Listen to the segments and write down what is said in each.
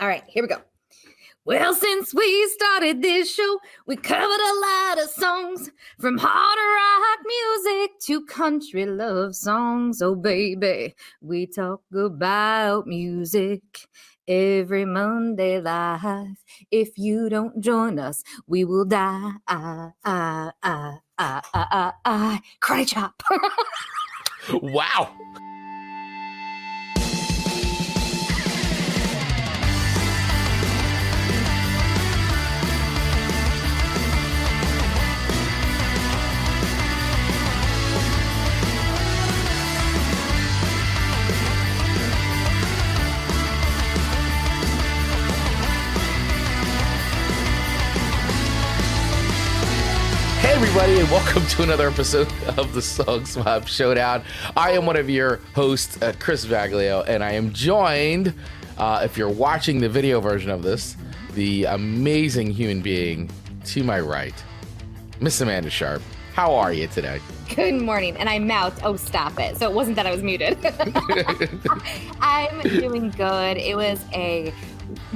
All right, here we go. Well, since we started this show, we covered a lot of songs, from hard rock music to country love songs. Oh, baby, we talk about music every Monday live. If you don't join us, we will die. Karate chop. Wow. Hey everybody, and welcome to another episode of the Song Swap Showdown. I am one of your hosts, Chris Vaglio, and I am joined, if you're watching the video version of this, the amazing human being to my right, Miss Amanda Sharp. How are you today? Good morning. And I mouthed, oh, stop it. So it wasn't that I was muted. I'm doing good. It was a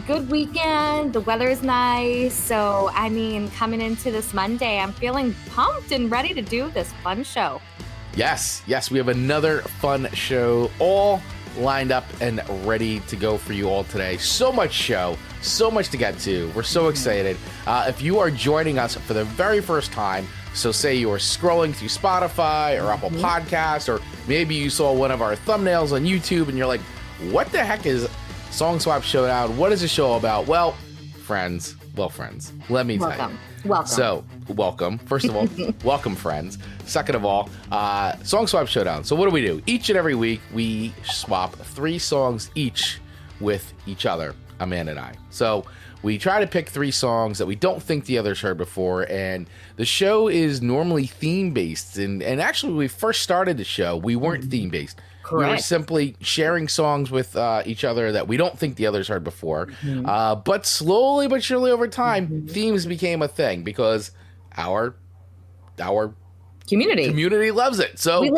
good weekend. The weather's nice. So, I mean, coming into this Monday, I'm feeling pumped and ready to do this fun show. Yes, we have another fun show all lined up and ready to go for you all today. So much show, so much to get to. We're so excited. If you are joining us for the very first time, so say you are scrolling through Spotify or Apple Podcasts, or maybe you saw one of our thumbnails on YouTube and you're like, what the heck is Song Swap Showdown? What is the show about? Well, friends, let me tell you. Welcome. So, welcome. First of all, welcome, friends. Second of all, Song Swap Showdown. So what do? Each and every week, we swap 3 songs each with each other, Amanda and I. So we try to pick 3 songs that we don't think the others heard before, and the show is normally theme-based. And actually, when we first started the show, we weren't theme-based. Correct. We were simply sharing songs with each other that we don't think the others heard before. But slowly but surely over time, themes became a thing because our community loves it. So we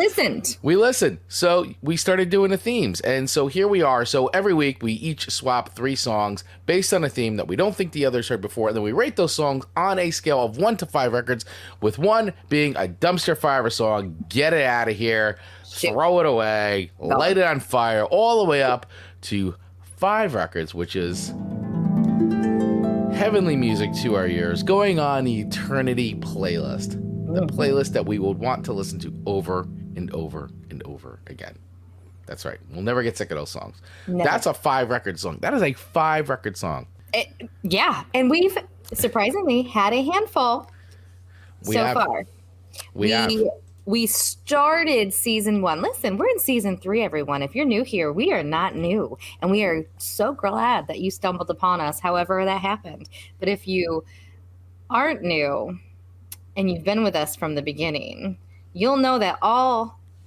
listened. So we started doing the themes. And so here we are. So every week we each swap 3 songs based on a theme that we don't think the others heard before. And then we rate those songs on a scale of 1 to 5 records, with 1 being a dumpster fire of a song. Get it out of here. Throw it away. Light it on fire. All the way up to 5 records, which is heavenly music to our ears, going on the eternity playlist. The playlist that we would want to listen to over and over and over again. That's right. We'll never get sick of those songs. Never. That's a 5-record song. That is a 5-record song. Yeah. And we've surprisingly had a handful so far. We started season 1. Listen, we're in season 3, everyone. If you're new here, we are not new. And we are so glad that you stumbled upon us, however that happened. But if you aren't new and you've been with us from the beginning, you'll know that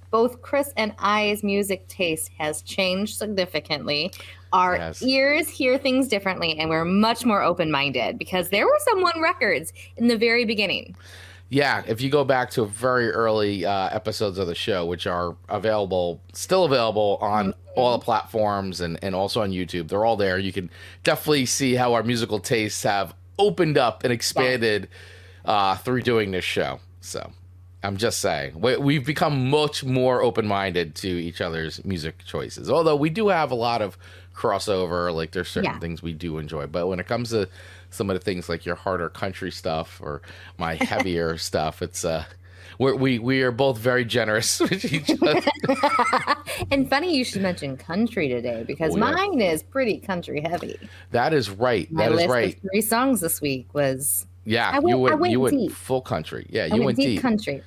both Chris and I's music taste has changed significantly. Our ears hear things differently, and we're much more open-minded because there were some 1 records in the very beginning. Yeah, if you go back to very early episodes of the show, which are still available on all the platforms and also on YouTube, they're all there. You can definitely see how our musical tastes have opened up and expanded through doing this show. So I'm just saying, we've become much more open-minded to each other's music choices. Although we do have a lot of crossover, like there's certain things we do enjoy. But when it comes to some of the things like your harder country stuff or my heavier stuff, it's we are both very generous with each other. And funny you should mention country today, because mine is pretty country heavy. That is right. My list of 3 songs this week was you went full country. Yeah, you went deep country.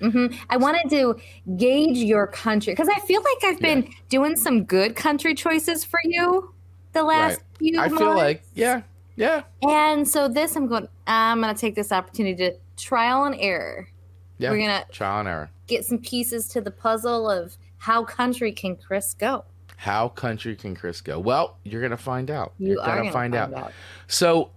I wanted to gauge your country because I feel like I've been doing some good country choices for you the last few months. I feel like yeah. And so I'm gonna take this opportunity to trial and error. Yeah, we're gonna trial and error. Get some pieces to the puzzle of how country can Chris go. How country can Chris go? Well, you're gonna find out. You're gonna find out. So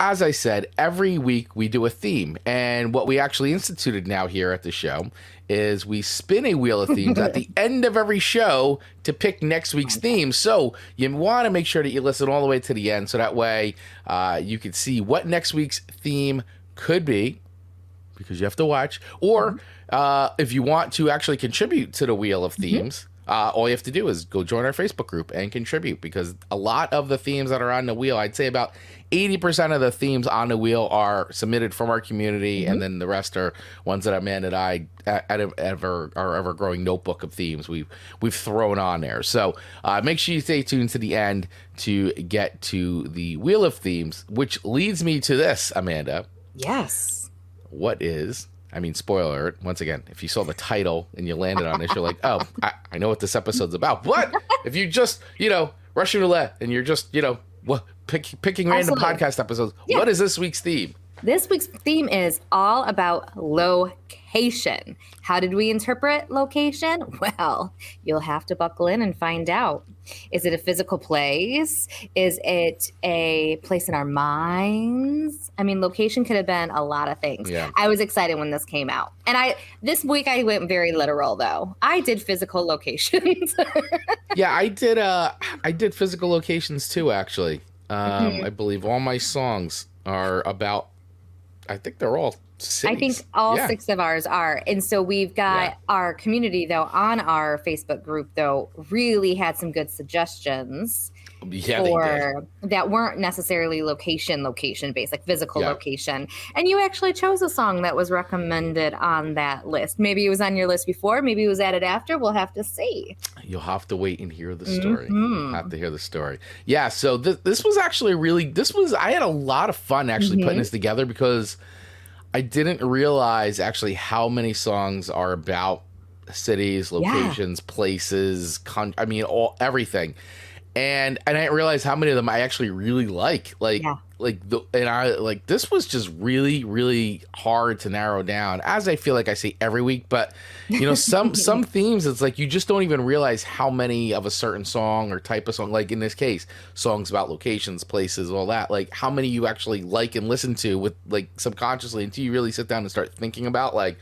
as I said, every week we do a theme. And what we actually instituted now here at the show is we spin a wheel of themes at the end of every show to pick next week's theme. So you want to make sure that you listen all the way to the end, so that way you can see what next week's theme could be, because you have to watch. Or if you want to actually contribute to the wheel of themes, all you have to do is go join our Facebook group and contribute, because a lot of the themes that are on the wheel, I'd say about 80% of the themes on the wheel are submitted from our community, and then the rest are ones that Amanda and I, our ever-growing notebook of themes, we've thrown on there. So make sure you stay tuned to the end to get to the wheel of themes, which leads me to this, Amanda. Yes. What is... I mean, spoiler alert, once again, if you saw the title and you landed on this, you're like, oh, I know what this episode's about. But if you just, Russian roulette and you're just, picking random podcast episodes, what is this week's theme? This week's theme is all about location. How did we interpret location? Well, you'll have to buckle in and find out. Is it a physical place? Is it a place in our minds? I mean, location could have been a lot of things. Yeah. I was excited when this came out. And this week I went very literal, though. I did physical locations. Yeah, I did physical locations too, actually. I believe all my songs are about, I think they're all cities. I think all 6 of ours are. And so we've got our community, though, on our Facebook group, though, really had some good suggestions that weren't necessarily location based, like physical location. And you actually chose a song that was recommended on that list. Maybe it was on your list before, maybe it was added after. We'll have to see. You'll have to wait and hear the story. Have to hear the story. Yeah, so this was actually I had a lot of fun actually putting this together, because I didn't realize actually how many songs are about cities, locations, places, everything. And I didn't realize how many of them I actually really like. This was just really, really hard to narrow down, as I feel like I say every week. But some themes, it's like you just don't even realize how many of a certain song or type of song, like in this case, songs about locations, places, all that, like how many you actually like and listen to with like subconsciously, until you really sit down and start thinking about like,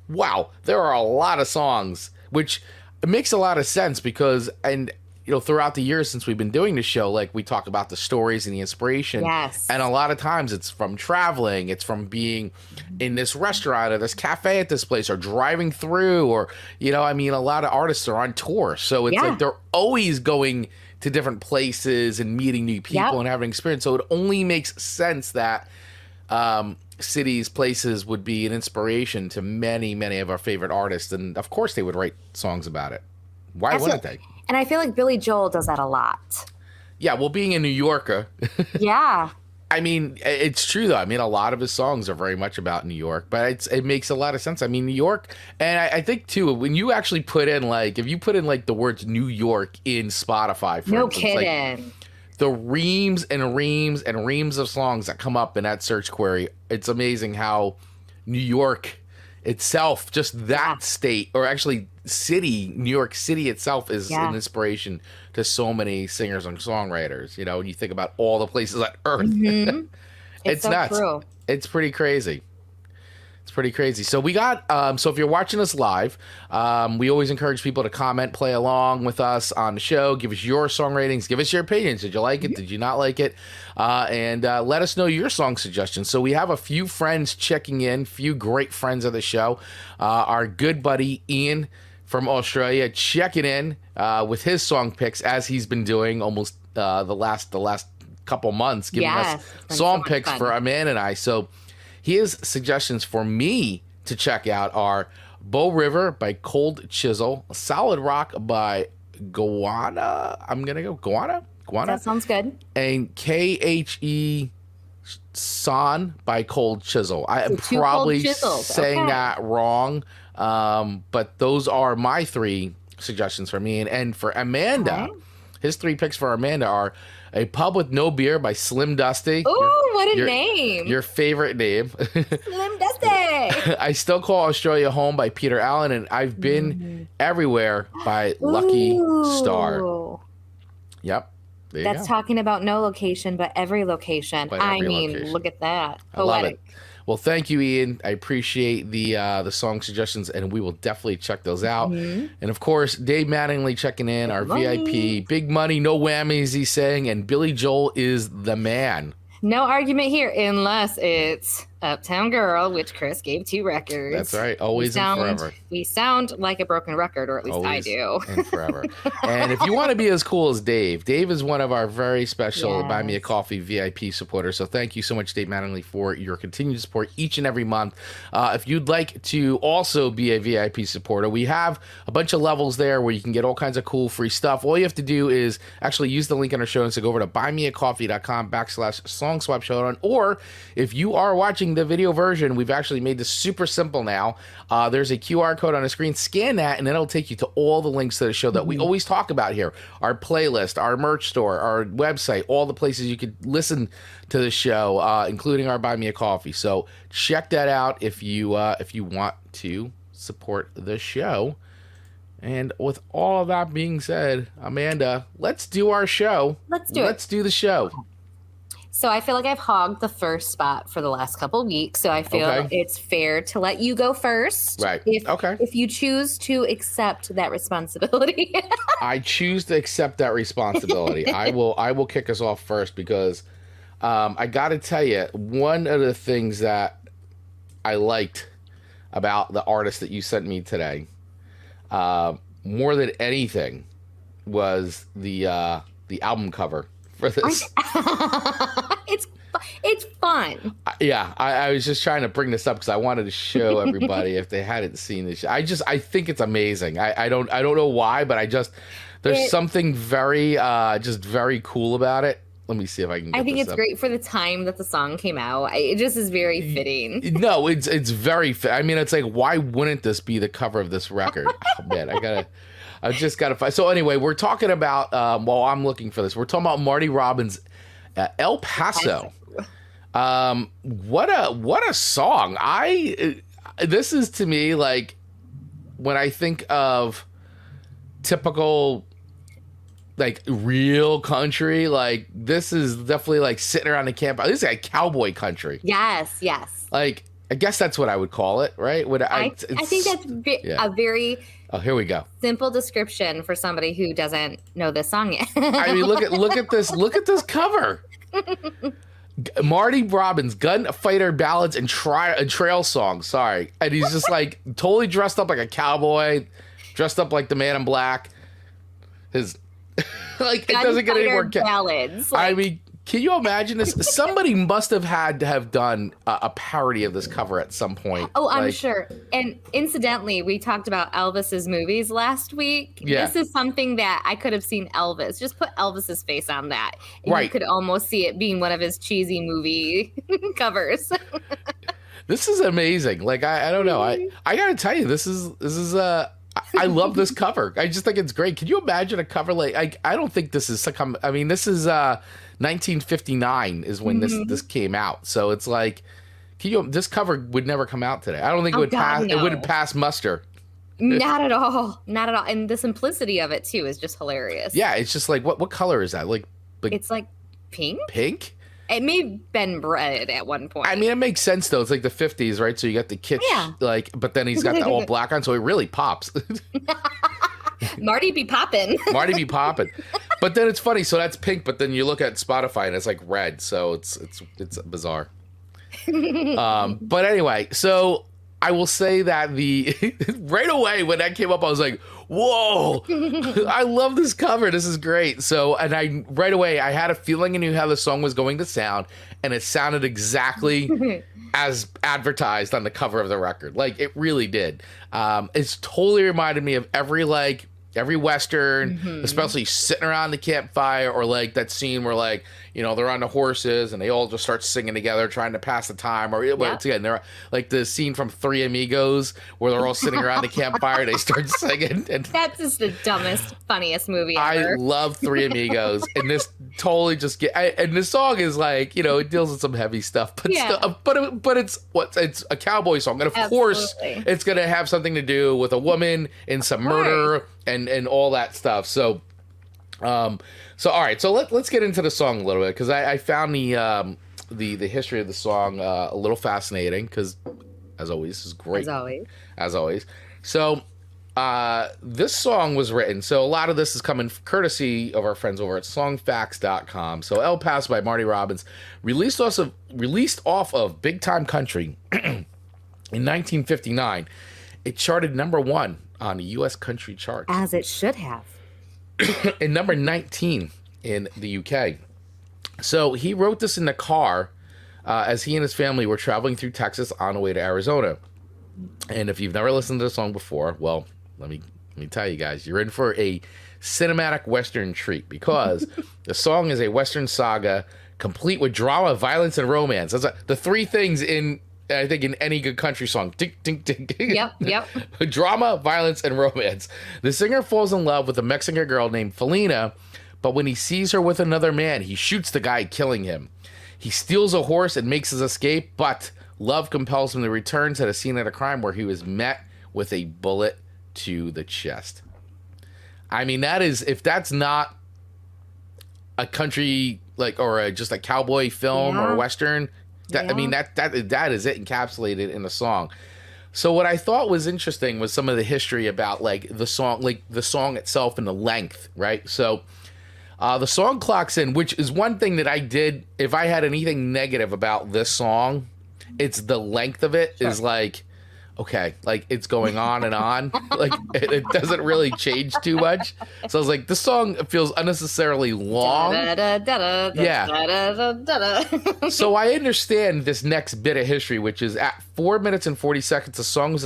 wow, there are a lot of songs, which it makes a lot of sense because, and throughout the years since we've been doing this show, like we talk about the stories and the inspiration. Yes. And a lot of times it's from traveling, it's from being in this restaurant or this cafe at this place, or driving through, or, a lot of artists are on tour. So it's like they're always going to different places and meeting new people and having experience. So it only makes sense that cities, places would be an inspiration to many, many of our favorite artists. And of course they would write songs about it. Why wouldn't they? And I feel like Billy Joel does that a lot. Yeah, well, being a New Yorker. Yeah. I mean, it's true, though. I mean, a lot of his songs are very much about New York, but it makes a lot of sense. I mean, New York, and I think, too, when you actually put in, if you put in, the words New York in Spotify, for instance, kidding. The reams and reams and reams of songs that come up in that search query, it's amazing how New York itself, just that state, or actually city, New York City itself, is an inspiration to so many singers and songwriters. When you think about all the places on earth, it's so nuts. True. It's pretty crazy. It's pretty crazy. So we got, so if you're watching us live, we always encourage people to comment, play along with us on the show, give us your song ratings, give us your opinions. Did you like it? Did you not like it? And let us know your song suggestions. So we have a few friends checking in, few great friends of the show. Our good buddy Ian from Australia checking in with his song picks, as he's been doing almost the last couple months, giving us song picks for Amanda and I. So his suggestions for me to check out are Bow River by Cold Chisel, Solid Rock by Goanna. I'm going to go Goanna? That sounds good. And KHE San by Cold Chisel. I am probably saying that wrong, but those are my 3 suggestions for me. And for Amanda, his 3 picks for Amanda are A Pub with No Beer by Slim Dusty. Ooh, what a name. Your favorite name. Slim Dusty. I Still Call Australia Home by Peter Allen, and I've Been Everywhere by Lucky Star. Yep. That's talking about no location, but every location. Location. Look at that. Poetic. I love it. Well, thank you, Ian. I appreciate the song suggestions, and we will definitely check those out. Mm-hmm. And, of course, Dave Mattingly checking in, our VIP. Big money, no whammies, he's saying, and Billy Joel is the man. No argument here, unless it's Uptown Girl, which Chris gave 2 records. That's right. Always and forever. We sound like a broken record, or at least always I do. And forever. And if you want to be as cool as Dave is one of our very special Buy Me a Coffee VIP supporters. So thank you so much, Dave Mattingly, for your continued support each and every month. If you'd like to also be a VIP supporter, we have a bunch of levels there where you can get all kinds of cool free stuff. All you have to do is actually use the link in our show notes to go over to buymeacoffee.com/Song Swap Showdown. Or if you are watching the video version, we've actually made this super simple now. There's a QR code on the screen. Scan that, and then it'll take you to all the links to the show that we always talk about here. Our playlist, our merch store, our website, all the places you could listen to the show, including our Buy Me a Coffee. So check that out if you want to support the show. And with all of that being said, Amanda, let's do our show. Let's do the show. So I feel like I've hogged the first spot for the last couple of weeks. So I feel it's fair to let you go first. Right. If you choose to accept that responsibility. I choose to accept that responsibility. I will kick us off first because I got to tell you, one of the things that I liked about the artist that you sent me today, more than anything, was the album cover for this. It's fun. Yeah, I was just trying to bring this up because I wanted to show everybody if they hadn't seen this. I think it's amazing. I don't know why, but there's something very very cool about it. Let me see if I can. I think it's great for the time that the song came out. It just is very fitting. No, it's very. I mean, it's like, why wouldn't this be the cover of this record? Oh man, I just gotta find. So anyway, we're talking about. While I'm looking for this, we're talking about Marty Robbins' El Paso. What a song! This is to me like when I think of typical, like, real country, like, this is definitely like sitting around the campfire. This is like cowboy country. Yes. Like, I guess that's what I would call it, right? I think that's a very here we go. Simple description for somebody who doesn't know this song yet. I mean, look at this cover. Marty Robbins, gunfighter ballads and trail songs. Sorry, and he's just like totally dressed up like a cowboy, dressed up like the Man in Black. His like it doesn't get any more ballads. I mean, can you imagine this? Somebody must have had to have done a parody of this cover at some point. Oh, I'm sure. And incidentally, we talked about Elvis's movies last week. Yeah. This is something that I could have seen Elvis. Just put Elvis's face on that. And right. You could almost see it being one of his cheesy movie covers. This is amazing. Like, I don't know. I got to tell you, this is I love this cover. I just think it's great. Can you imagine a cover like I don't think this is I mean, this is 1959 is when this came out. So it's like, this cover would never come out today. I don't think it would pass. No. It wouldn't pass muster. Not at all. Not at all. And the simplicity of it too is just hilarious. Yeah, it's just like, what color is that? Like it's like pink. Pink. It may have been red at one point. I mean, it makes sense though. It's like the 50s, right? So you got the kitsch, but then he's got the all black on, so it really pops. Marty be popping. Marty be popping. But then it's funny. So that's pink, but then you look at Spotify and it's like red. So it's bizarre. But anyway, so I will say that right away when that came up, I was like, whoa, I love this cover. This is great. So, and right away, I had a feeling I knew how the song was going to sound, and it sounded exactly as advertised on the cover of the record. Like, it really did. It's totally reminded me of every Western, especially sitting around the campfire, or like that scene where, like, you know, they're on the horses and they all just start singing together, trying to pass the time. Or again, they're like the scene from Three Amigos where they're all sitting around the campfire. They start singing. And that's just the dumbest, funniest movie ever. I love Three Amigos, and this totally just and this song is like, you know, it deals with some heavy stuff, but but it's a cowboy song, and of course it's gonna have something to do with a woman and some murder and all that stuff. So So all right, so let's get into the song a little bit, because I found the history of the song a little fascinating, because as always, this is great. As always. So this song was written, so a lot of this is coming courtesy of our friends over at songfacts.com. So El Paso by Marty Robbins, released off of Big Time Country in 1959. It charted #1 on the U.S. country charts. As it should have. And number 19 in the UK. So he wrote this in the car as he and his family were traveling through Texas on the way to Arizona. And if you've never listened to the song before, well, let me tell you guys, you're in for a cinematic Western treat, because the song is a Western saga complete with drama, violence, and romance. That's the three things I think in any good country song. Ding, ding, ding. Yep. Drama, violence, and romance. The singer falls in love with a Mexican girl named Felina, but when he sees her with another man, he shoots the guy, killing him. He steals a horse and makes his escape, but love compels him to return to the scene of the crime, where he was met with a bullet to the chest. I mean, if that's not a country, or just a cowboy film or a Western, I mean, that is it encapsulated in the song. So what I thought was interesting was some of the history about the song itself and the length, right? So the song clocks in, which is one thing that I did. If I had anything negative about this song, it's the length of it. Sure. Is okay, it's going on and on. It doesn't really change too much. So I was like, this song feels unnecessarily long. Yeah. So I understand this next bit of history, which is at 4 minutes and 40 seconds, the song was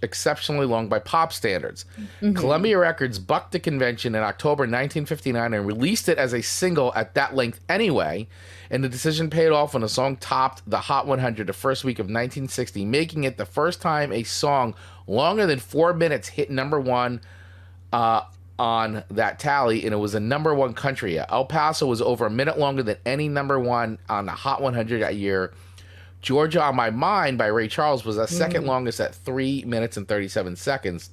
exceptionally long by pop standards. Mm-hmm. Columbia Records bucked the convention in October 1959 and released it as a single at that length anyway. And the decision paid off when the song topped the Hot 100 the first week of 1960, making it the first time a song longer than 4 minutes hit #1 on that tally, and it was a #1 country. El Paso was over a minute longer than any #1 on the Hot 100 that year. Georgia on My Mind by Ray Charles was the second longest at 3 minutes and 37 seconds.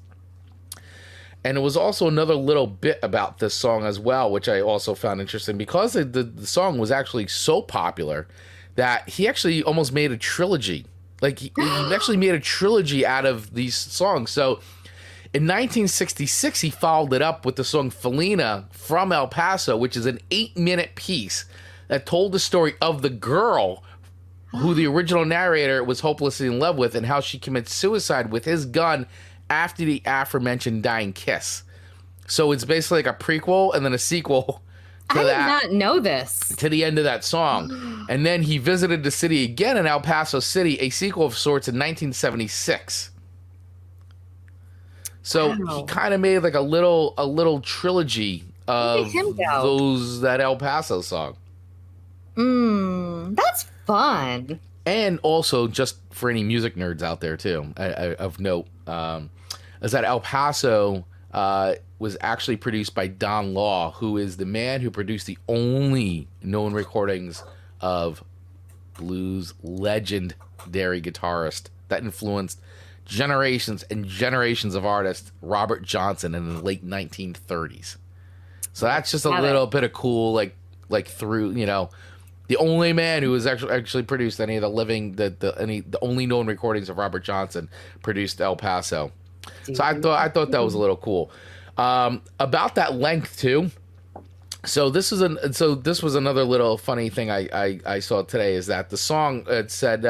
And it was also another little bit about this song as well, which I also found interesting, because the song was actually so popular that he actually almost made a trilogy. He actually made a trilogy out of these songs. So in 1966, he followed it up with the song Felina from El Paso, which is an 8-minute piece that told the story of the girl who the original narrator was hopelessly in love with, and how she commits suicide with his gun after the aforementioned dying kiss. So it's basically like a prequel and then a sequel to I did not know this. To the end of that song. And then he visited the city again in El Paso City, a sequel of sorts, in 1976. So he kind of made a little trilogy of that El Paso song. That's fun. And also, just for any music nerds out there too, of note, is that El Paso was actually produced by Don Law, who is the man who produced the only known recordings of blues legendary guitarist that influenced generations and generations of artists, Robert Johnson, in the late 1930s. So that's just a little bit of cool, through, the only man who has actually produced any of the only known recordings of Robert Johnson produced El Paso. So I thought that was a little cool. About that length too. So this was another little funny thing I saw today, is that the song, it said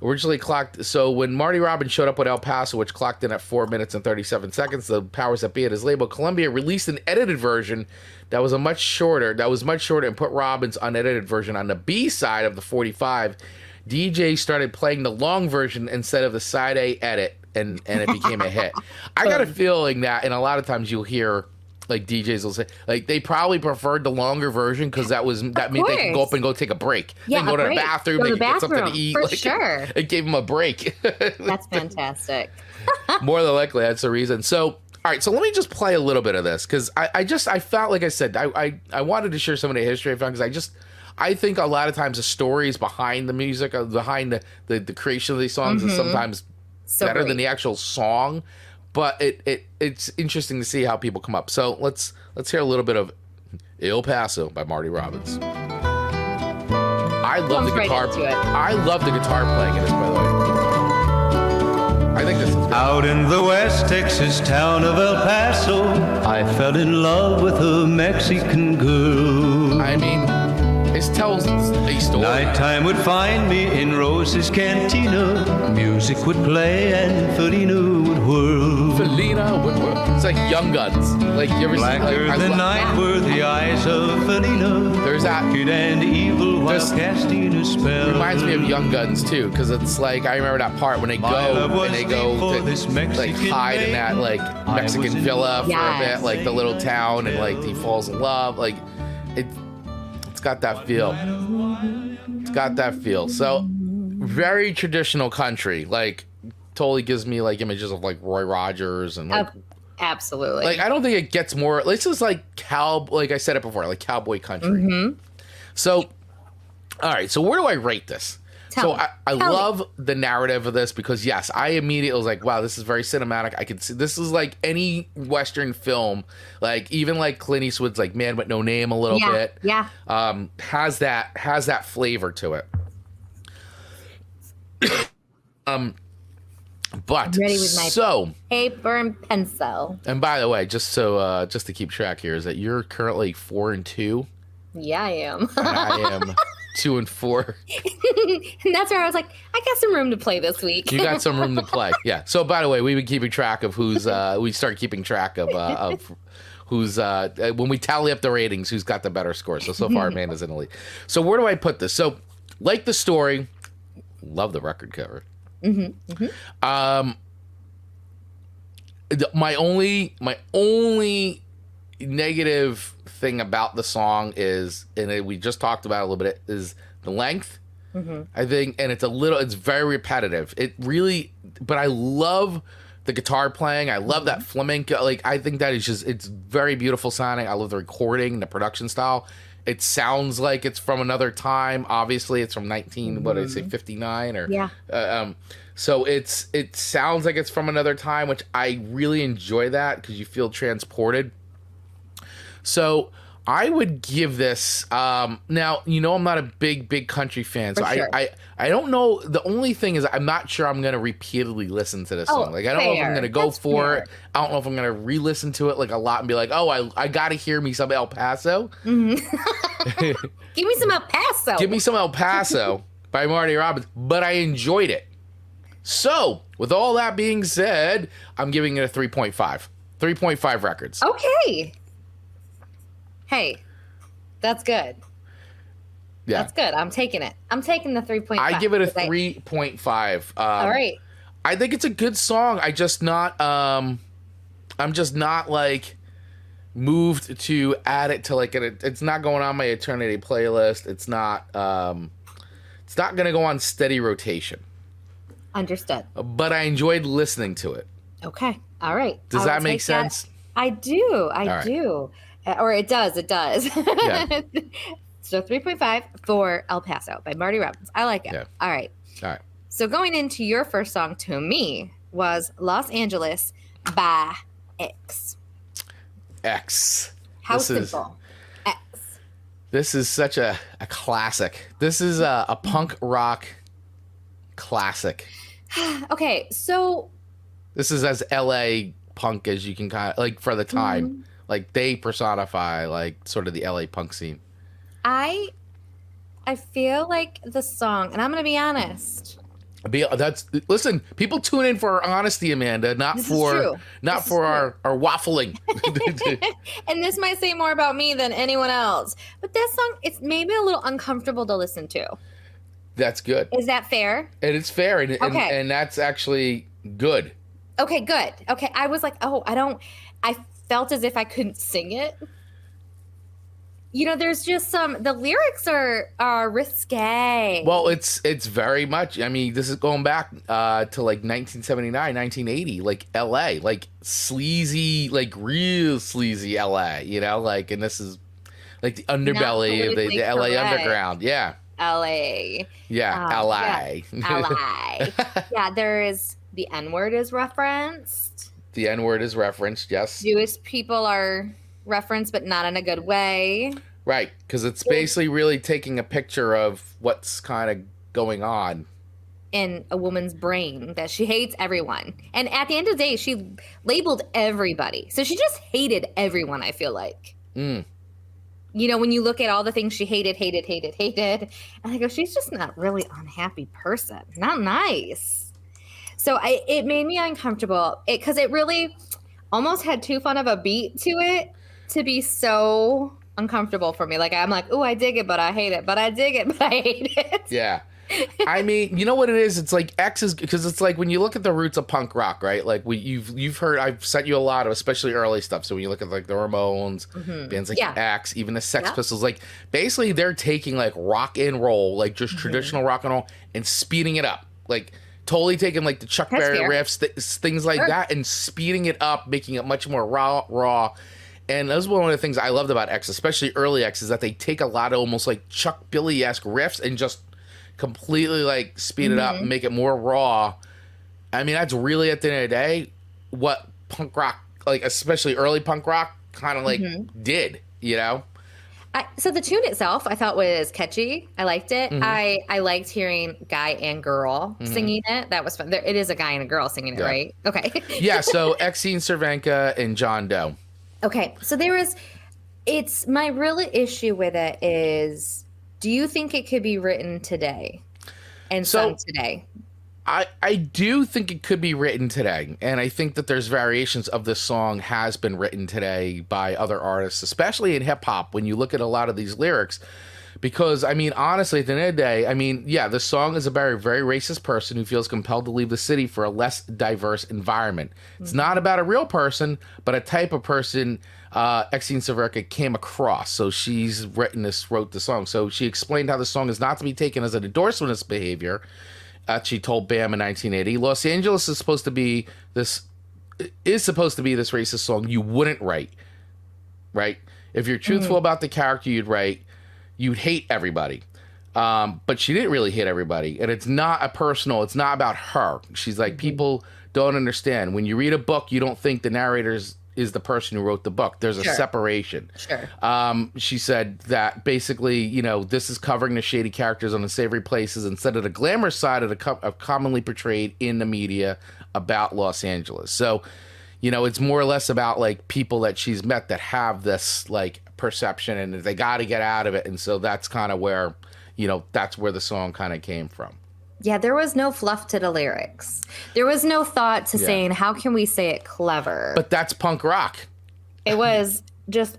originally clocked. So when Marty Robbins showed up with El Paso, which clocked in at 4 minutes and 37 seconds, the powers that be at his label Columbia released an edited version that was much shorter, and put Robbins' unedited version on the B side of the 45. DJ started playing the long version instead of the side A edit, and it became a hit. I got a feeling that, and a lot of times you'll hear DJs will say they probably preferred the longer version, because that meant they could go up and go take a break. Yeah, then go to the bathroom, they could get something to eat. For sure. It gave them a break. That's fantastic. More than likely, that's the reason. So, all right, so let me just play a little bit of this, because I felt, like I said, I wanted to share some of the history I found, because I think a lot of times the stories behind the music, behind the creation of these songs, is sometimes better than the actual song. But it's interesting to see how people come up. So let's hear a little bit of El Paso by Marty Robbins. I love the guitar. I love the guitar playing in this, by the way. I think this is good. Out in the West Texas town of El Paso, I fell in love with a Mexican girl. I mean, it tells a story. Nighttime would find me in Rose's cantina. Music would play and Felina would whirl. Felina would whirl. It's like Young Guns. Like, you ever seen, Blacker like, than night were the eyes of Felina. There's that. Wicked and evil while casting a spell. Reminds me of Young Guns too, because it's like, I remember that part when they go to like hide in that like Mexican villa for a bit, like the little town, and like he falls in love. Like it's got that feel. It's got that feel. So very traditional country. Like totally gives me like images of like Roy Rogers and like. Absolutely. Like I don't think it gets more. This is like like I said it before, like cowboy country. Mm-hmm. So, all right. So where do I rate this? I love the narrative of this because yes, I immediately was like, wow, this is very cinematic. I could see this is like any Western film, like even like Clint Eastwood's like Man with No Name a little bit. Yeah. Has that flavor to it. But I'm ready with my paper and pencil. And by the way, just to keep track here, is that you're currently 4-2. Yeah, I am. And I am 2-4. And that's where I was like, I got some room to play this week. You got some room to play, yeah. So by the way, we've been keeping track of who's. We start keeping track of who's when we tally up the ratings, who's got the better score. So far, Amanda's in the lead. So where do I put this? So like the story, love the record cover. Mm-hmm, mm-hmm. My only negative thing about the song is, and we just talked about it a little bit, is the length. Mm-hmm. I think, and it's very repetitive. It really, but I love the guitar playing. I love that flamenco. Like I think that is it's very beautiful sounding. I love the recording, the production style. It sounds like it's from another time. Obviously, it's from 59 or so it sounds like it's from another time, which I really enjoy that because you feel transported. So I would give this. Now I'm not a big country fan, so sure. I don't know. The only thing is I'm not sure I'm going to repeatedly listen to this song. Like I don't know if I'm going to go for it. I don't know if I'm going to re-listen to it like a lot and be like, oh, I got to hear me some El Paso. Mm-hmm. Give me some El Paso. Give me some El Paso by Marty Robbins. But I enjoyed it. So with all that being said, I'm giving it a 3.5. 3.5 records. Okay. Hey, that's good. Yeah. That's good. I'm taking it. I'm taking the 3.5. I give it a 3.5. All right. I think it's a good song. I'm just not like moved to add it to like it's not going on my eternity playlist. It's not going to go on steady rotation. Understood. But I enjoyed listening to it. Okay. All right. Does that make sense? I do. I do. Or it does. It does. Yeah. So 3.5 for El Paso by Marty Robbins. I like it. Yeah. All right. So going into your first song to me was Los Angeles by X. How simple. X. This is such a classic. This is a punk rock classic. Okay, so this is as LA punk as you can kind of like for the time. Mm-hmm. Like they personify like sort of the LA punk scene. I feel like the song, and I'm going to be honest. Listen, people tune in for our honesty, Amanda, not for our waffling. And this might say more about me than anyone else. But this song, it's maybe a little uncomfortable to listen to. That's good. Is that fair? It is fair, and that's actually good. Okay, good. Okay, I was like, I felt as if I couldn't sing it. You know, there's just the lyrics are risque. Well, it's very much, I mean, this is going back to like 1979, 1980, like LA, like sleazy, like real sleazy LA, you know, like, and this is like the underbelly of the LA underground. Yeah. LA. Yeah, LA. Yeah, LA. Yeah, there's the N-word is referenced. The N-word is referenced, yes. Jewish people are reference, but not in a good way. Right, because it's basically really taking a picture of what's kind of going on in a woman's brain, that she hates everyone. And at the end of the day, she labeled everybody. So she just hated everyone, I feel like. You know, when you look at all the things she hated, and I go, she's just not really unhappy person. Not nice. So it made me uncomfortable because it really almost had too fun of a beat to it to be so uncomfortable for me. Like, I'm like, oh, I dig it, but I hate it. But I dig it, but I hate it. Yeah. I mean, you know what it is? It's like X is, because it's like when you look at the roots of punk rock, right? Like you've heard, I've sent you a lot of, especially early stuff. So when you look at like the Ramones, bands like X, even the Sex Pistols, like basically they're taking like rock and roll, like just traditional rock and roll, and speeding it up. Like totally taking like the Chuck Berry riffs, things like that, and speeding it up, making it much more raw. And that was one of the things I loved about X, especially early X, is that they take a lot of almost like Chuck Billy-esque riffs and just completely like speed it up and make it more raw. I mean, that's really at the end of the day what punk rock, like especially early punk rock, kind of like did, you know? So the tune itself I thought was catchy. I liked it. I liked hearing guy and girl singing it. That was fun. It is a guy and a girl singing it, right? Okay. Yeah, so Exene Cervenka and John Doe. Okay, so it's my real issue with it is, do you think it could be written today and sung today? I do think it could be written today, and I think that there's variations of this song has been written today by other artists, especially in hip hop, when you look at a lot of these lyrics. Because, I mean, honestly, at the end of the day, I mean, yeah, the song is about a very racist person who feels compelled to leave the city for a less diverse environment. It's not about a real person, but a type of person Exene Cervenka came across. So she's wrote the song. So she explained how the song is not to be taken as an endorsement of this behavior. She told BAM in 1980, Los Angeles is supposed to be this racist song you wouldn't write, right? If you're truthful about the character you'd write, you'd hate everybody. But she didn't really hate everybody. And it's not it's not about her. She's like, people don't understand. When you read a book, you don't think the narrator is the person who wrote the book. There's a separation. She said that basically, you know, this is covering the shady characters on unsavory places instead of the glamorous side of commonly portrayed in the media about Los Angeles. So, you know, it's more or less about like people that she's met that have this like perception and they got to get out of it. And so that's kind of where, you know, that's where the song kind of came from. Yeah, there was no fluff to the lyrics. There was no thought to saying, how can we say it clever? But that's punk rock. It was just,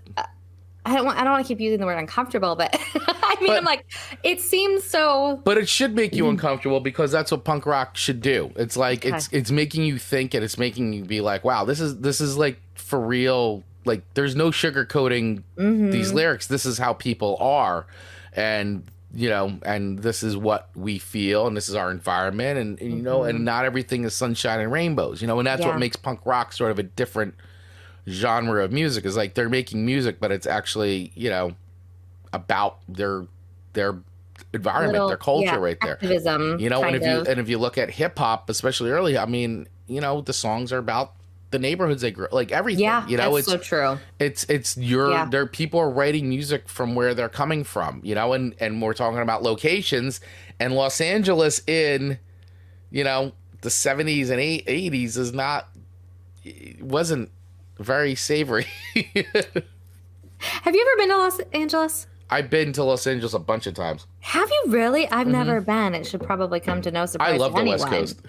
I don't want to keep using the word uncomfortable, but I mean, I'm like, it seems so. But it should make you uncomfortable because that's what punk rock should do. It's like, it's making you think and it's making you be like, wow, this is like for real. Like there's no sugarcoating these lyrics. This is how people are. And, you know, and this is what we feel, and this is our environment, and you know, and not everything is sunshine and rainbows, you know, and that's what makes punk rock sort of a different genre of music. Is like they're making music, but it's actually, you know, about their environment, their culture, right there. Activism, you know, and if you look at hip hop, especially early, I mean, you know, the songs are about the neighborhoods they grew, like everything. Yeah, you know, it's so true. There people are writing music from where they're coming from, you know, and we're talking about locations, and Los Angeles in, you know, the 70s and 80s wasn't very savory. Have you ever been to Los Angeles? I've been to Los Angeles a bunch of times. Have you really? I've never been. It should probably come to no surprise. I love the West Coast.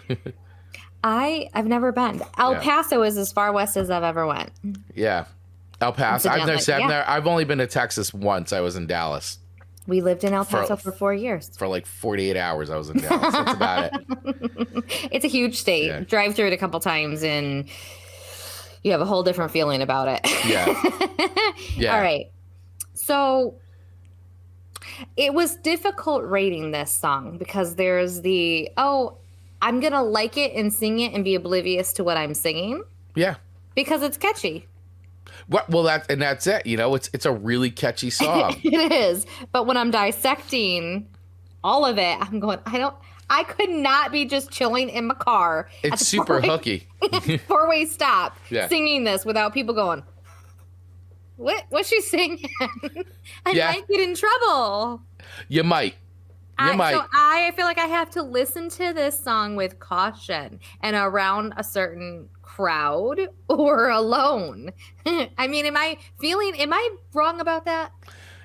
I've never been. El Paso is as far west as I've ever went. Yeah. El Paso. I've only been to Texas once. I was in Dallas. We lived in El Paso for 4 years. For like 48 hours I was in Dallas. That's about it. It's a huge state. Yeah. Drive through it a couple times and you have a whole different feeling about it. Yeah. All right. So it was difficult rating this song because there's I'm going to like it and sing it and be oblivious to what I'm singing. Yeah. Because it's catchy. Well, that's it. You know, it's a really catchy song. It is. But when I'm dissecting all of it, I'm going, I could not be just chilling in my car. It's super hooky. 4-way stop singing this without people going. What's she singing? I might get in trouble. You might. So I feel like I have to listen to this song with caution and around a certain crowd or alone. I mean, am I wrong about that?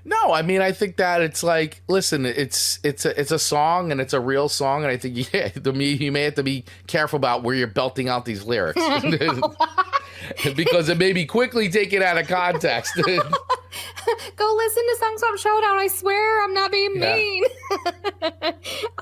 No, I mean, I think that it's like, listen, it's a song and it's a real song, and I think you may have to be careful about where you're belting out these lyrics because it may be quickly taken out of context. Go listen to Song Swap Showdown. I swear I'm not being mean.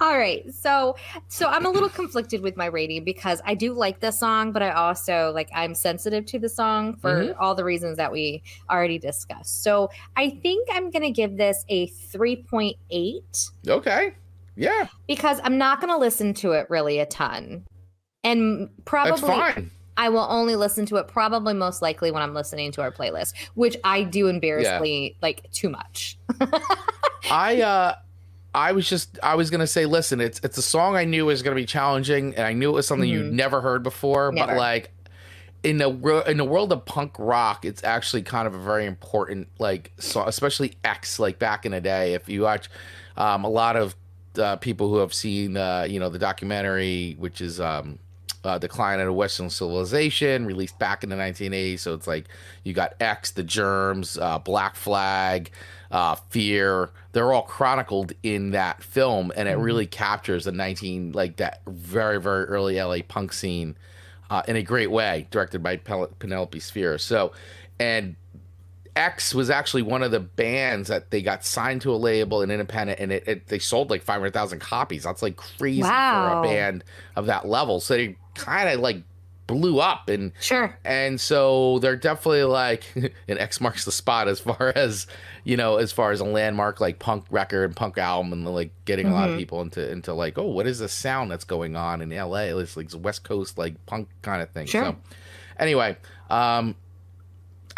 All right. So I'm a little conflicted with my rating because I do like the song, but I also I'm sensitive to the song for all the reasons that we already discussed. So I think I'm going to give this a 3.8. Okay. Yeah. Because I'm not going to listen to it really a ton. And probably that's fine. I will only listen to it probably most likely when I'm listening to our playlist, which I do embarrassingly too much. I was gonna say, listen, it's a song I knew was gonna be challenging, and I knew it was something you'd never heard before. Never. But in the world of punk rock, it's actually kind of a very important song, especially X. Back in the day, if you watch a lot of people who have seen the documentary, which is Decline of Western Civilization, released back in the 1980s. So it's you got X, The Germs, Black Flag, Fear. They're all chronicled in that film, and it really captures the that very, very early LA punk scene in a great way, directed by Penelope Spheres. So, and X was actually one of the bands that they got signed to a label and independent, and they sold 500,000 copies. That's crazy for a band of that level. So they kind of blew up, and sure. And so they're definitely and X marks the spot as far as a landmark punk record, punk album, and getting a lot of people into oh, what is this sound that's going on in LA? It's West Coast punk kind of thing. Sure. So anyway, I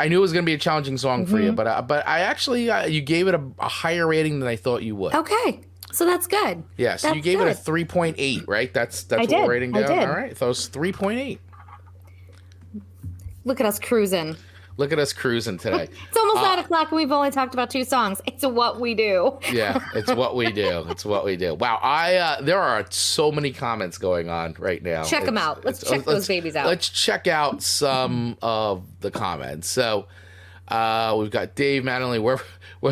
knew it was going to be a challenging song for you, but I actually you gave it a higher rating than I thought you would. Okay, so that's good. Yeah, so you gave it a 3.8, right? That's what we're rating down. All right, so it's 3.8. Look at us cruising. Look at us cruising today. It's almost 9 o'clock and we've only talked about 2 songs. It's what we do. Yeah, it's what we do. It's what we do. Wow, there are so many comments going on right now. Check them out. Let's check those babies out. Let's check out some of the comments. So we've got Dave Manley, where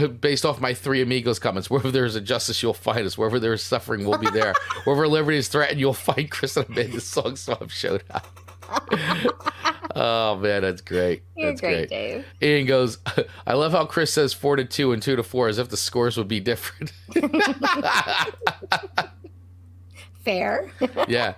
based off my 3 amigos comments, wherever there's a justice, you'll find us. Wherever there is suffering, we'll be there. Wherever liberty is threatened, you'll find Chris and I made the Song Swap Showdown. Oh man, that's great. You're great, Dave. Ian goes, I love how Chris says 4-2 and 2-4 as if the scores would be different. Fair. Yeah.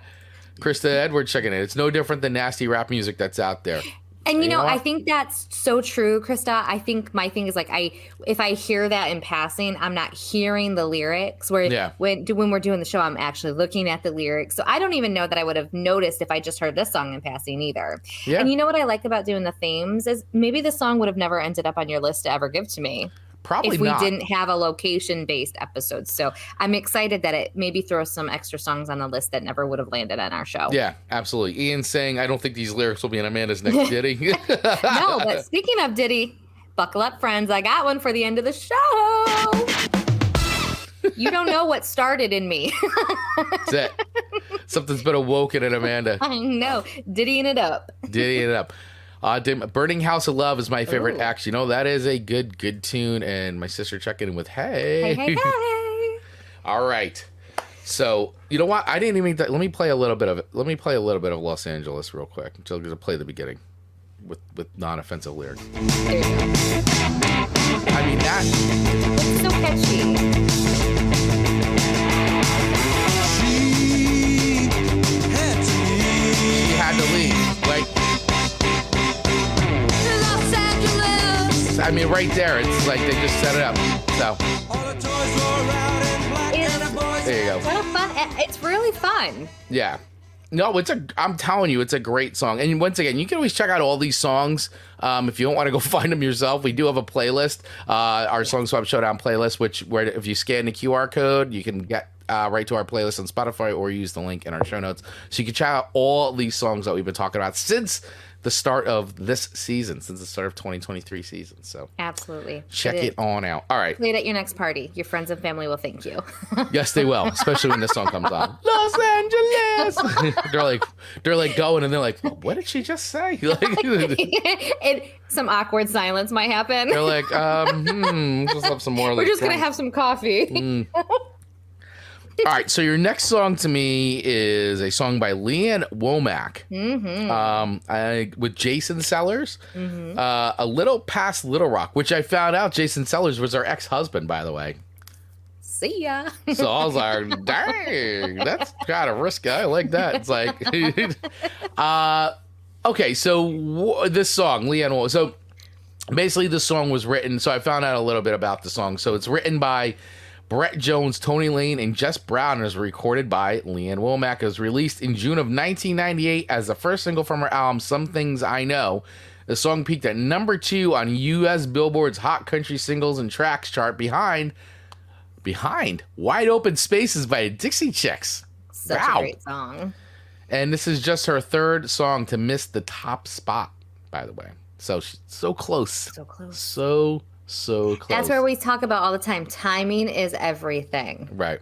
Krista Edwards checking in. It's no different than nasty rap music that's out there. And you know I think that's so true, Krista. I think my thing is if I hear that in passing, I'm not hearing the lyrics. When we're doing the show, I'm actually looking at the lyrics. So I don't even know that I would have noticed if I just heard this song in passing either. Yeah. And you know what I like about doing the themes is maybe the song would have never ended up on your list to ever give to me. Probably if we not. didn't have a location-based episode. So I'm excited that it maybe throws some extra songs on the list that never would have landed on our show. Yeah, absolutely. Ian's saying, I don't think these lyrics will be in Amanda's next Ditty. No, but speaking of Ditty, buckle up, friends. I got one for the end of the show. You don't know what started in me. That's it. Something's been awoken in Amanda. I know. Dittying it up. Dittying it up. Burning House of Love is my favorite act. That is a good tune. And my sister checking in with, hey. All right. So, you know what? I didn't even, let me play a little bit of it. Let me play a little bit of Los Angeles real quick. I'm just going to play the beginning with non-offensive lyrics. There you go. I mean, that. It's so catchy. She had to leave. I mean, right there, it's they just set it up. So there you go. So fun. It's really fun. Yeah. No, I'm telling you, it's a great song. And once again, you can always check out all these songs. If you don't want to go find them yourself, we do have a playlist, our Song Swap Showdown playlist, where if you scan the QR code, you can get right to our playlist on Spotify or use the link in our show notes so you can check out all these songs that we've been talking about since the start of this season, since the start of 2023 season. So absolutely check it on out. All right. Play it at your next party. Your friends and family will thank you. Yes, they will, especially when this song comes on. Los Angeles. they're like going and they're like, what did she just say? And some awkward silence might happen. They're like, just have some more. We're just going to have some coffee. All right, so your next song to me is a song by Leanne Womack, with Jason Sellers, A Little Past Little Rock, which I found out Jason Sellers was her ex-husband, by the way. See ya. So I was like, dang, that's kind of risky. I like that. It's like, okay, so this song, Leanne Womack, so basically the song was written, so I found out a little bit about the song. So it's written by Brett Jones, Tony Lane, and Jess Brown, and is recorded by Leanne Womack. It was released in June of 1998 as the first single from her album, Some Things I Know. The song peaked at number 2 on U.S. Billboard's Hot Country Singles and Tracks chart behind Wide Open Spaces by the Dixie Chicks. Such a great song. And this is just her third song to miss the top spot, by the way. So she's so close. So close. So close. That's where we talk about all the time. Timing is everything. Right.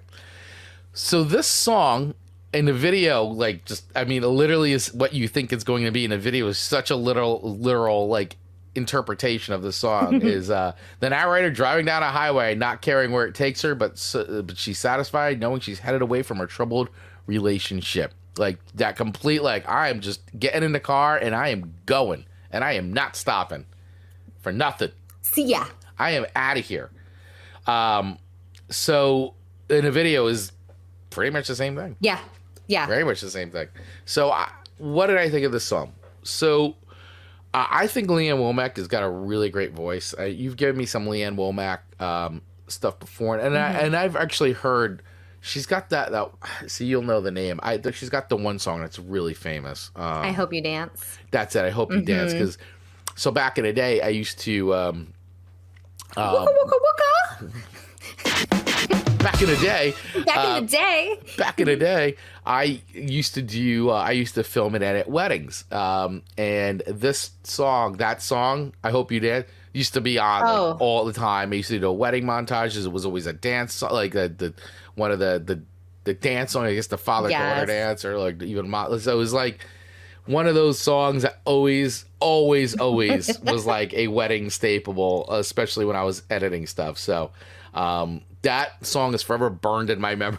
So this song in the video, like, it literally is what you think it's going to be in the video. Is such a literal like interpretation of the song. Is the narrator driving down a highway, not caring where it takes her, but she's satisfied knowing she's headed away from her troubled relationship. Like that complete, like, I am just getting in the car and I am going and I am not stopping for nothing. See ya. I am out of here. So in the video is pretty much the same thing. Yeah. Very much the same thing. So what did I think of this song? So I think Leanne Womack has got a really great voice. You've given me some Leanne Womack stuff before, and I've actually heard she's got that. See, you'll know the name. She's got the one song that's really famous. I Hope You Dance. That's it. I Hope You Dance, because so back in the day, I used to. Wooka, wooka, wooka. Back in the day, I used to do. I used to film and edit weddings, and that song, I Hope You Dance, used to be on all the time. I used to do wedding montages. It was always a dance song, like one of the dance song. I guess the father-daughter dance, or like even so. It was like one of those songs that always was like a wedding staple, especially when I was editing stuff. So that song is forever burned in my memory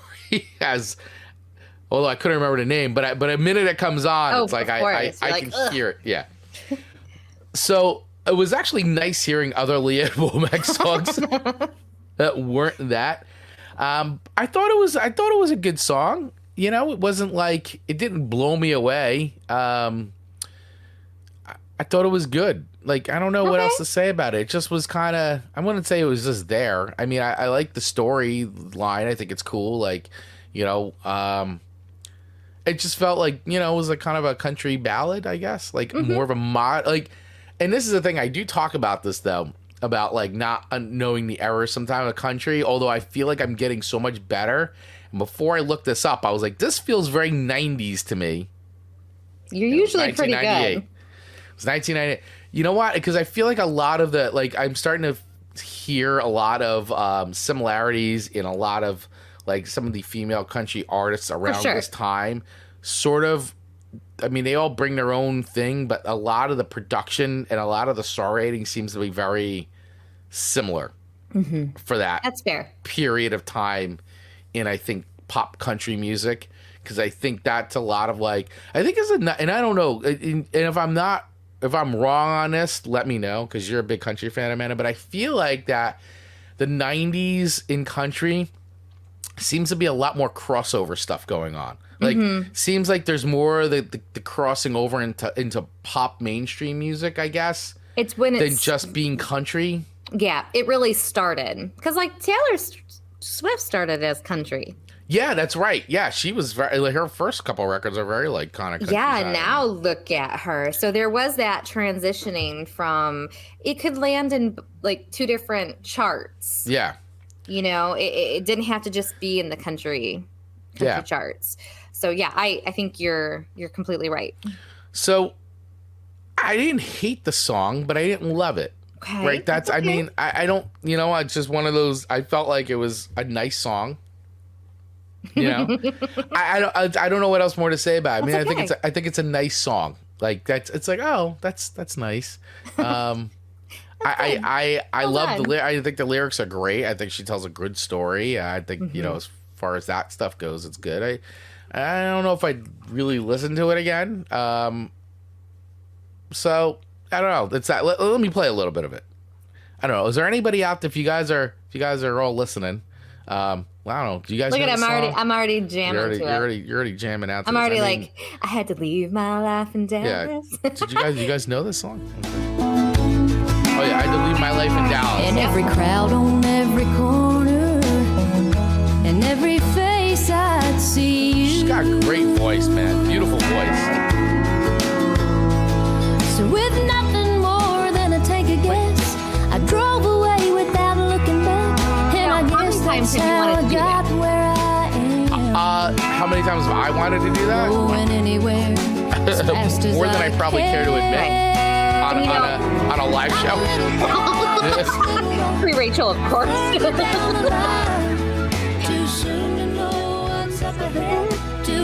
although I couldn't remember the name, but a minute it comes on, it's like I can hear it. Yeah. So it was actually nice hearing other Leanne Womack songs that weren't that. I thought it was a good song. You know, it wasn't like, it didn't blow me away. I thought it was good. Like, I don't know what else to say about it. It just was kind of, I wouldn't say it was just there. I mean, I like the storyline. I think it's cool. Like, you know, it just felt like, you know, it was like kind of a country ballad, I guess. Like more of a like, and this is the thing, I do talk about this though, about like not knowing the errors sometimes of country, although I feel like I'm getting so much better. And before I looked this up, I was like, this feels very 90s to me. You're usually pretty good. It was 1998. You know what? Because I feel like a lot of the, like, I'm starting to hear a lot of similarities in a lot of, like, some of the female country artists around this time. Sort of, I mean, they all bring their own thing, but a lot of the production and a lot of the star rating seems to be very similar for that. That's fair. Period of time in, I think, pop country music. Because I think that's a lot of, like, I think it's and I don't know, and if I'm wrong on this, let me know, because you're a big country fan, Amanda, but I feel like that the 90s in country seems to be a lot more crossover stuff going on. Like, seems like there's more the crossing over into pop mainstream music, I guess. It's when than just being country. Yeah, it really started. Because, like, Taylor Swift started as country. Yeah, that's right. Yeah, she was very, like, her first couple records are very, like, kind of country. Yeah, now look at her. So there was that transitioning from, it could land in, like, two different charts. Yeah. You know, it didn't have to just be in the country charts. So yeah, I think you're completely right. So I didn't hate the song, but I didn't love it. Okay. Right? That's okay. I mean, I don't, you know, it's just one of those. I felt like it was a nice song. You know, I don't know what else more to say about it. I mean, I think it's a nice song. Like it's like, oh, that's nice. I love I think the lyrics are great. I think she tells a good story. I think you know, as far as that stuff goes, it's good. I don't know if I'd really listen to it again. So I don't know. It's that. Let me play a little bit of it. I don't know. Is there anybody out there? If you guys are all listening, well, I don't know. Do you guys look know at? I'm already jamming to it. You're already jamming out. To I'm already like, I had to leave my life in Dallas. Yeah. Did you guys know this song? Oh yeah, I had to leave my life in Dallas. And every crowd on every corner, and every face I'd see you. She's got a great voice, man. Beautiful voice. So with nothing more than a take a guess, I drove away without looking back. And I guess that's how I got where I am. How many times have I wanted to do that? Going anywhere as fast as More than I probably care to admit. On a live show. Free Rachel, of course.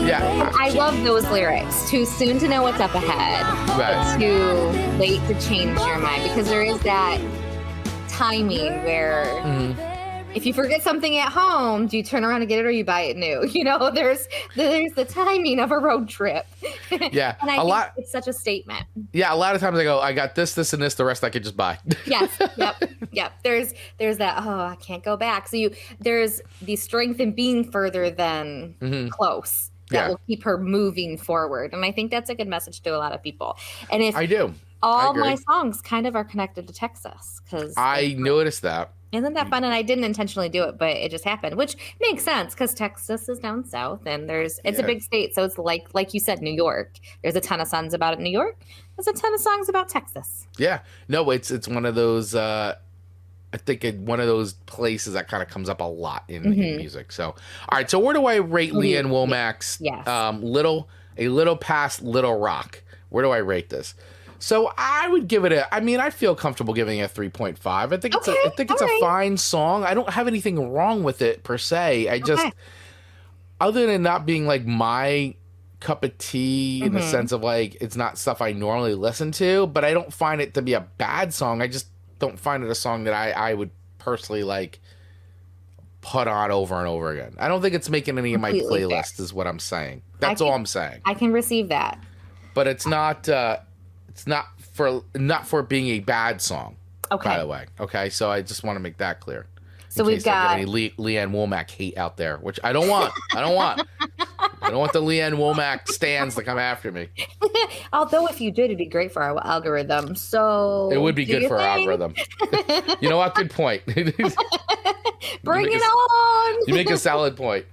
Yeah. I love those lyrics. Too soon to know what's up ahead. Right. Too late to change your mind, because there is that timing where if you forget something at home, do you turn around and get it, or you buy it new? You know, there's the timing of a road trip. Yeah. And I think it's such a statement. Yeah, a lot of times I go, I got this, and this, the rest I could just buy. Yes. Yep. There's that, oh, I can't go back. So there's the strength in being further than close. That will keep her moving forward. And I think that's a good message to a lot of people. And if I do. All my songs kind of are connected to Texas, because I noticed that. Isn't that fun? And I didn't intentionally do it, but it just happened, which makes sense because Texas is down south, and it's a big state. So it's like you said, New York. There's a ton of songs about it in New York. There's a ton of songs about Texas. Yeah. No, it's one of those, I think one of those places that kind of comes up a lot in music. So, all right. So where do I rate Leanne Womack's A Little Past Little Rock? Where do I rate this? So I would give it I feel comfortable giving it a 3.5. I think it's a fine song. I don't have anything wrong with it per se. I just, other than not being like my cup of tea in the sense of like, it's not stuff I normally listen to, but I don't find it to be a bad song. I just don't find it a song that I would personally like put on over and over again. I don't think it's making any of my playlists is what I'm saying. That's all I'm saying. I can receive that. But it's not for being a bad song. Okay. By the way. Okay. So I just want to make that clear. So we've got any Leanne Womack hate out there, which I don't want. I don't want the Leanne Womack stands to come after me. Although if you did, it'd be great for our algorithm. So it would be good for our algorithm. You know what? Good point. Bring it on. You make a solid point.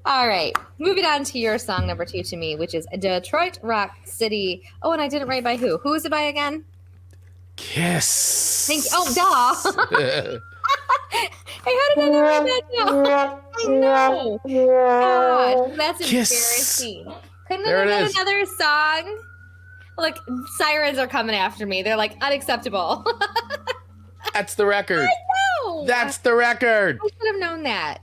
All right. Moving on to your song number 2 to me, which is Detroit Rock City. Oh, and I didn't write by who. Who is it by again? Kiss. Thank you. Oh, duh. How did I not write that down? I know. Gosh, that's embarrassing. Couldn't have been another song? Look, sirens are coming after me. They're like, unacceptable. That's the record. I know. That's the record. I should have known that.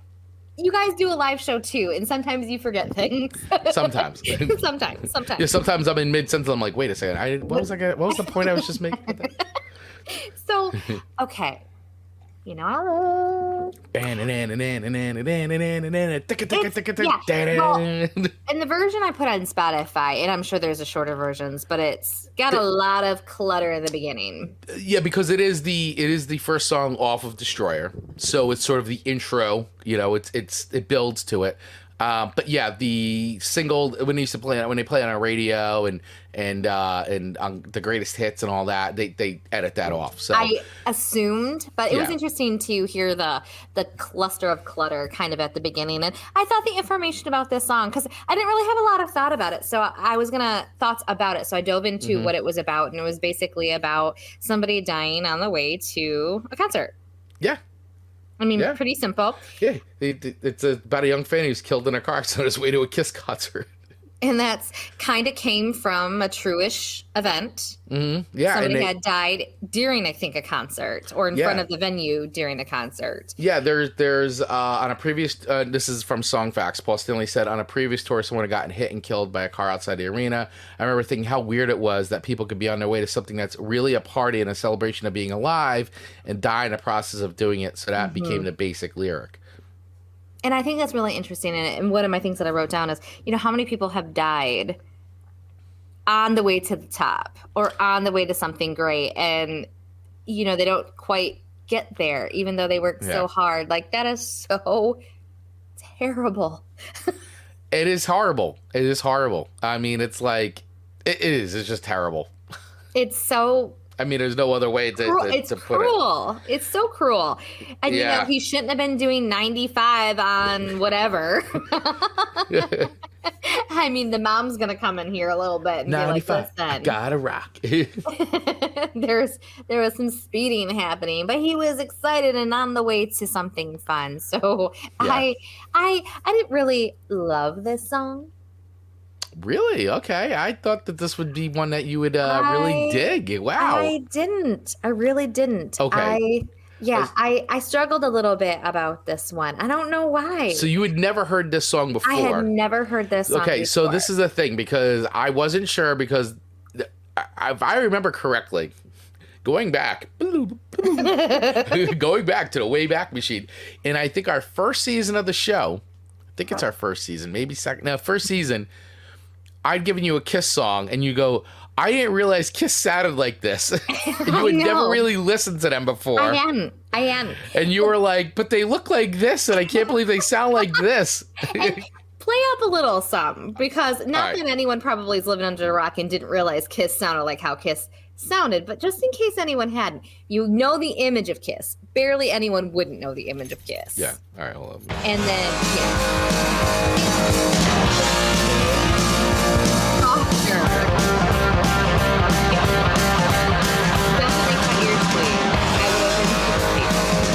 You guys do a live show too, and sometimes you forget things. Sometimes. Sometimes. Yeah, sometimes I'm in mid-sentence. I'm like, wait a second. What was the point I was just making? So, okay. You know, and the version I put on Spotify, and I'm sure there's a shorter versions, but it's got a lot of clutter in the beginning. Yeah, because it is the first song off of Destroyer, so it's sort of the intro. You know, it builds to it. But yeah, the single when they play on a radio and on the greatest hits and all that, they edit that off. So I assumed, but it was interesting to hear the cluster of clutter kind of at the beginning, and I thought the information about this song, because I didn't really have a lot of thought about it, so I was thoughts about it. So I dove into what it was about, and it was basically about somebody dying on the way to a concert. Yeah. I mean, pretty simple. Yeah, it's about a young fan who's killed in a car accident on his way to a Kiss concert. And that's kind of came from a true-ish event. Mm-hmm. Yeah, somebody had died during, I think, a concert or in front of the venue during a concert. Yeah, there's on a previous. This is from Song Facts. Paul Stanley said on a previous tour, someone had gotten hit and killed by a car outside the arena. I remember thinking how weird it was that people could be on their way to something that's really a party and a celebration of being alive and die in the process of doing it. So that became the basic lyric. And I think that's really interesting. And one of my things that I wrote down is, how many people have died on the way to the top or on the way to something great. And, they don't quite get there, even though they worked so hard. Like, that is so terrible. It is horrible. It is horrible. I mean, it's like, it is. It's just terrible. It's so... I mean, there's no other way to put it. It's cruel. It's so cruel. And, he shouldn't have been doing 95 on whatever. I mean, the mom's going to come in here a little bit and 95, be like, listen. I gotta rock. There was some speeding happening, but he was excited and on the way to something fun. So I didn't really love this song. Really? Okay. I thought that this would be one that you would really dig. Wow. I really didn't. Okay. I struggled a little bit about this one. I don't know why. So you had never heard this song before? I had never heard this song before. So this is the thing, because I wasn't sure, because if I remember correctly, going back to the Wayback Machine, and I think our first season of the show, I think it's our first season, maybe second, no, first season, I'd given you a Kiss song, and you go, I didn't realize Kiss sounded like this. And you had never really listened to them before. I hadn't. And you were like, but they look like this, and I can't believe they sound like this. And play up a little something, because not that anyone probably is living under a rock and didn't realize Kiss sounded like how Kiss sounded, but just in case anyone hadn't, the image of Kiss. Barely anyone wouldn't know the image of Kiss. Yeah. All right, hold on. And then,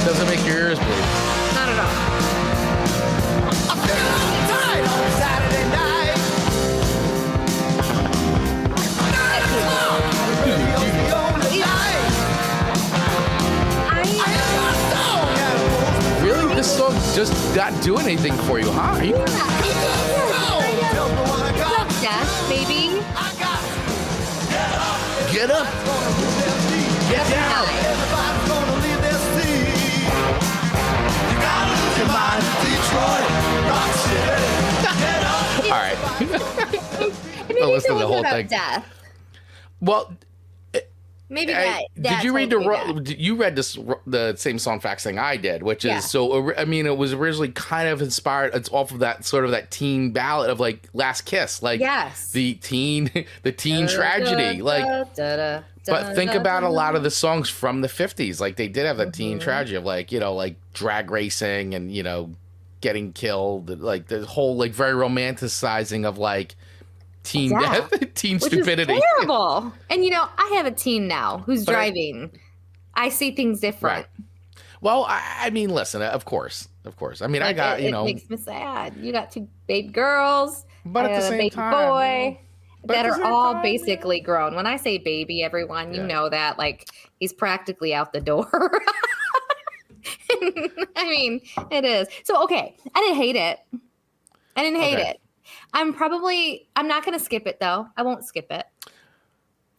Doesn't make your ears bleed. Not at all. I'm feeling tired on Saturday night. Really? This song just not doing anything for you, huh? Death, baby. Get up. Get down. Everybody's gonna leave their seat. You gotta lose your mind, Detroit, Rock City. Get up. All right. Maybe listen to the whole about thing. Death. Well, maybe did you read you read the same Song Facts thing I did, which is so. I mean, it was originally kind of inspired. It's off of that sort of that teen ballad of like Last Kiss, like the teen tragedy, like. But think about a lot of the songs from the 50s, like they did have the teen tragedy of like like drag racing and getting killed, like the whole like very romanticizing of like teen death, teen which stupidity. Is terrible. And I have a teen now who's driving. I see things different. Right. Well, I mean, listen, of course. I mean, I got it makes me sad. You got two baby girls, but at the same baby time, boy. That are all basically grown. When I say baby, everyone, you know that like he's practically out the door. I mean, it is. So, okay. I didn't hate it. I'm not going to skip it though. I won't skip it.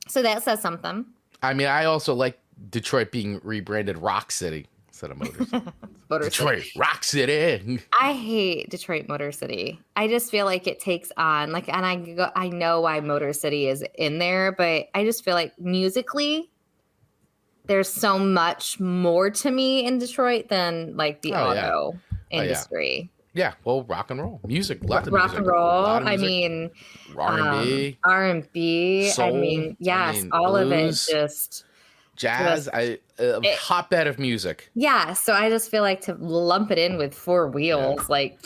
So that says something. I mean, I also like Detroit being rebranded Rock City instead of Motors. Detroit, City. Rock City. I hate Detroit Motor City. I just feel like it takes on and I know why Motor City is in there, but I just feel like musically there's so much more to me in Detroit than like the auto industry. Yeah, well, rock and roll music, lots of rock music, and roll. I mean, R&B, R&B. soul, I mean, yes, all blues, of it just jazz. Hotbed of music. Yeah, so I just feel like to lump it in with Four Wheels, like.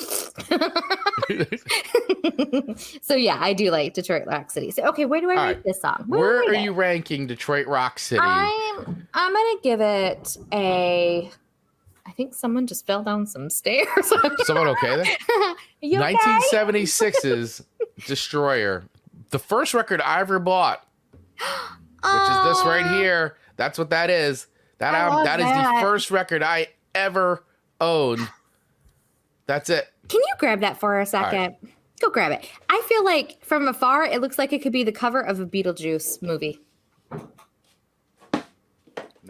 So yeah, I do like Detroit Rock City. So okay, where do I rate this song? Where are you ranking Detroit Rock City? I'm gonna give it a I think someone just fell down some stairs. Someone okay there? You okay? 1976's Destroyer. The first record I ever bought, which is this right here. That's what that is. That is the first record I ever owned. That's it. Can you grab that for a second? Right. Go grab it. I feel like from afar, it looks like it could be the cover of a Beetlejuice movie.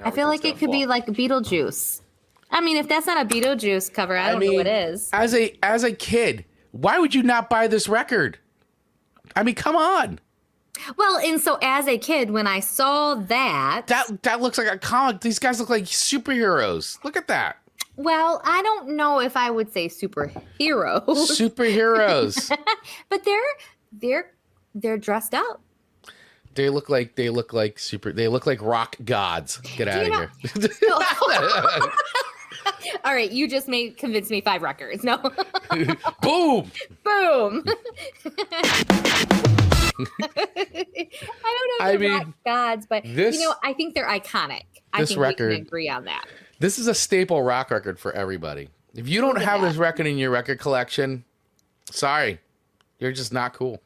I feel like it could be like Beetlejuice. I mean, if that's not a Beetlejuice cover, I don't know what is. As a kid, why would you not buy this record? I mean, come on. Well, and so as a kid, when I saw that looks like a comic. These guys look like superheroes. Look at that. Well, I don't know if I would say superheroes. Superheroes. But they're dressed up. They look like rock gods. Get out of here. All right, you just convinced me 5 records. No. Boom. Boom. I don't know if they're rock gods, but I think they're iconic. I think we can agree on that. This is a staple rock record for everybody. If you don't have this record in your record collection, sorry, you're just not cool.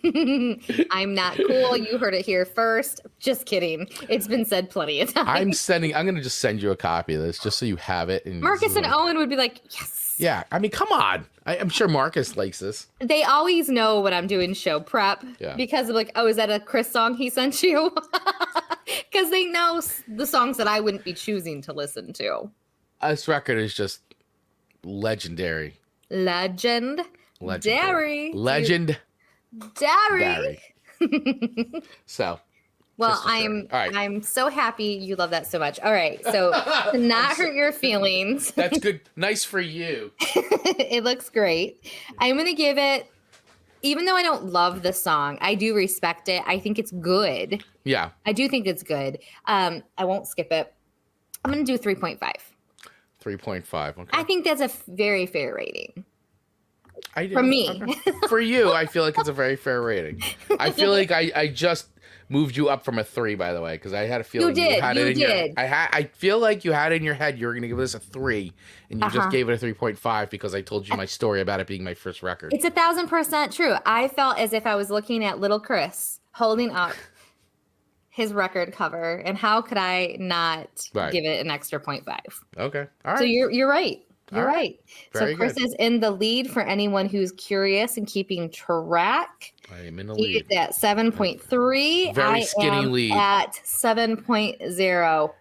I'm not cool. You heard it here first. Just kidding. It's been said plenty of times. I'm going to just send you a copy of this just so you have it. And Marcus and Owen would be like, yes. Yeah. I mean, come on. I'm sure Marcus likes this. They always know when I'm doing show prep because of like, oh, is that a Chris song he sent you? Because they know the songs that I wouldn't be choosing to listen to. This record is just legendary. Legendary. So. Well, I'm so happy you love that so much. All right. So to not hurt your feelings. That's good. Nice for you. It looks great. I'm going to give it, even though I don't love the song, I do respect it. I think it's good. Yeah. I do think it's good. I won't skip it. I'm going to do 3.5. 3.5. Okay. I think that's a very fair rating. For me. For you, I feel like it's a very fair rating. I feel like I just moved you up from a 3, by the way, because I had a feeling you had it in your head. I feel like you had it in your head you were going to give this a 3, and you just gave it a 3.5 because I told you my story about it being my first record. It's 1,000% true. I felt as if I was looking at little Chris holding up his record cover, and how could I not give it an extra 0.5? Okay. All right. So you're right. You're right. Very so Chris is in the lead for anyone who's curious and keeping track. I am in the lead. He's at 7.3. Very skinny lead. At 7.0.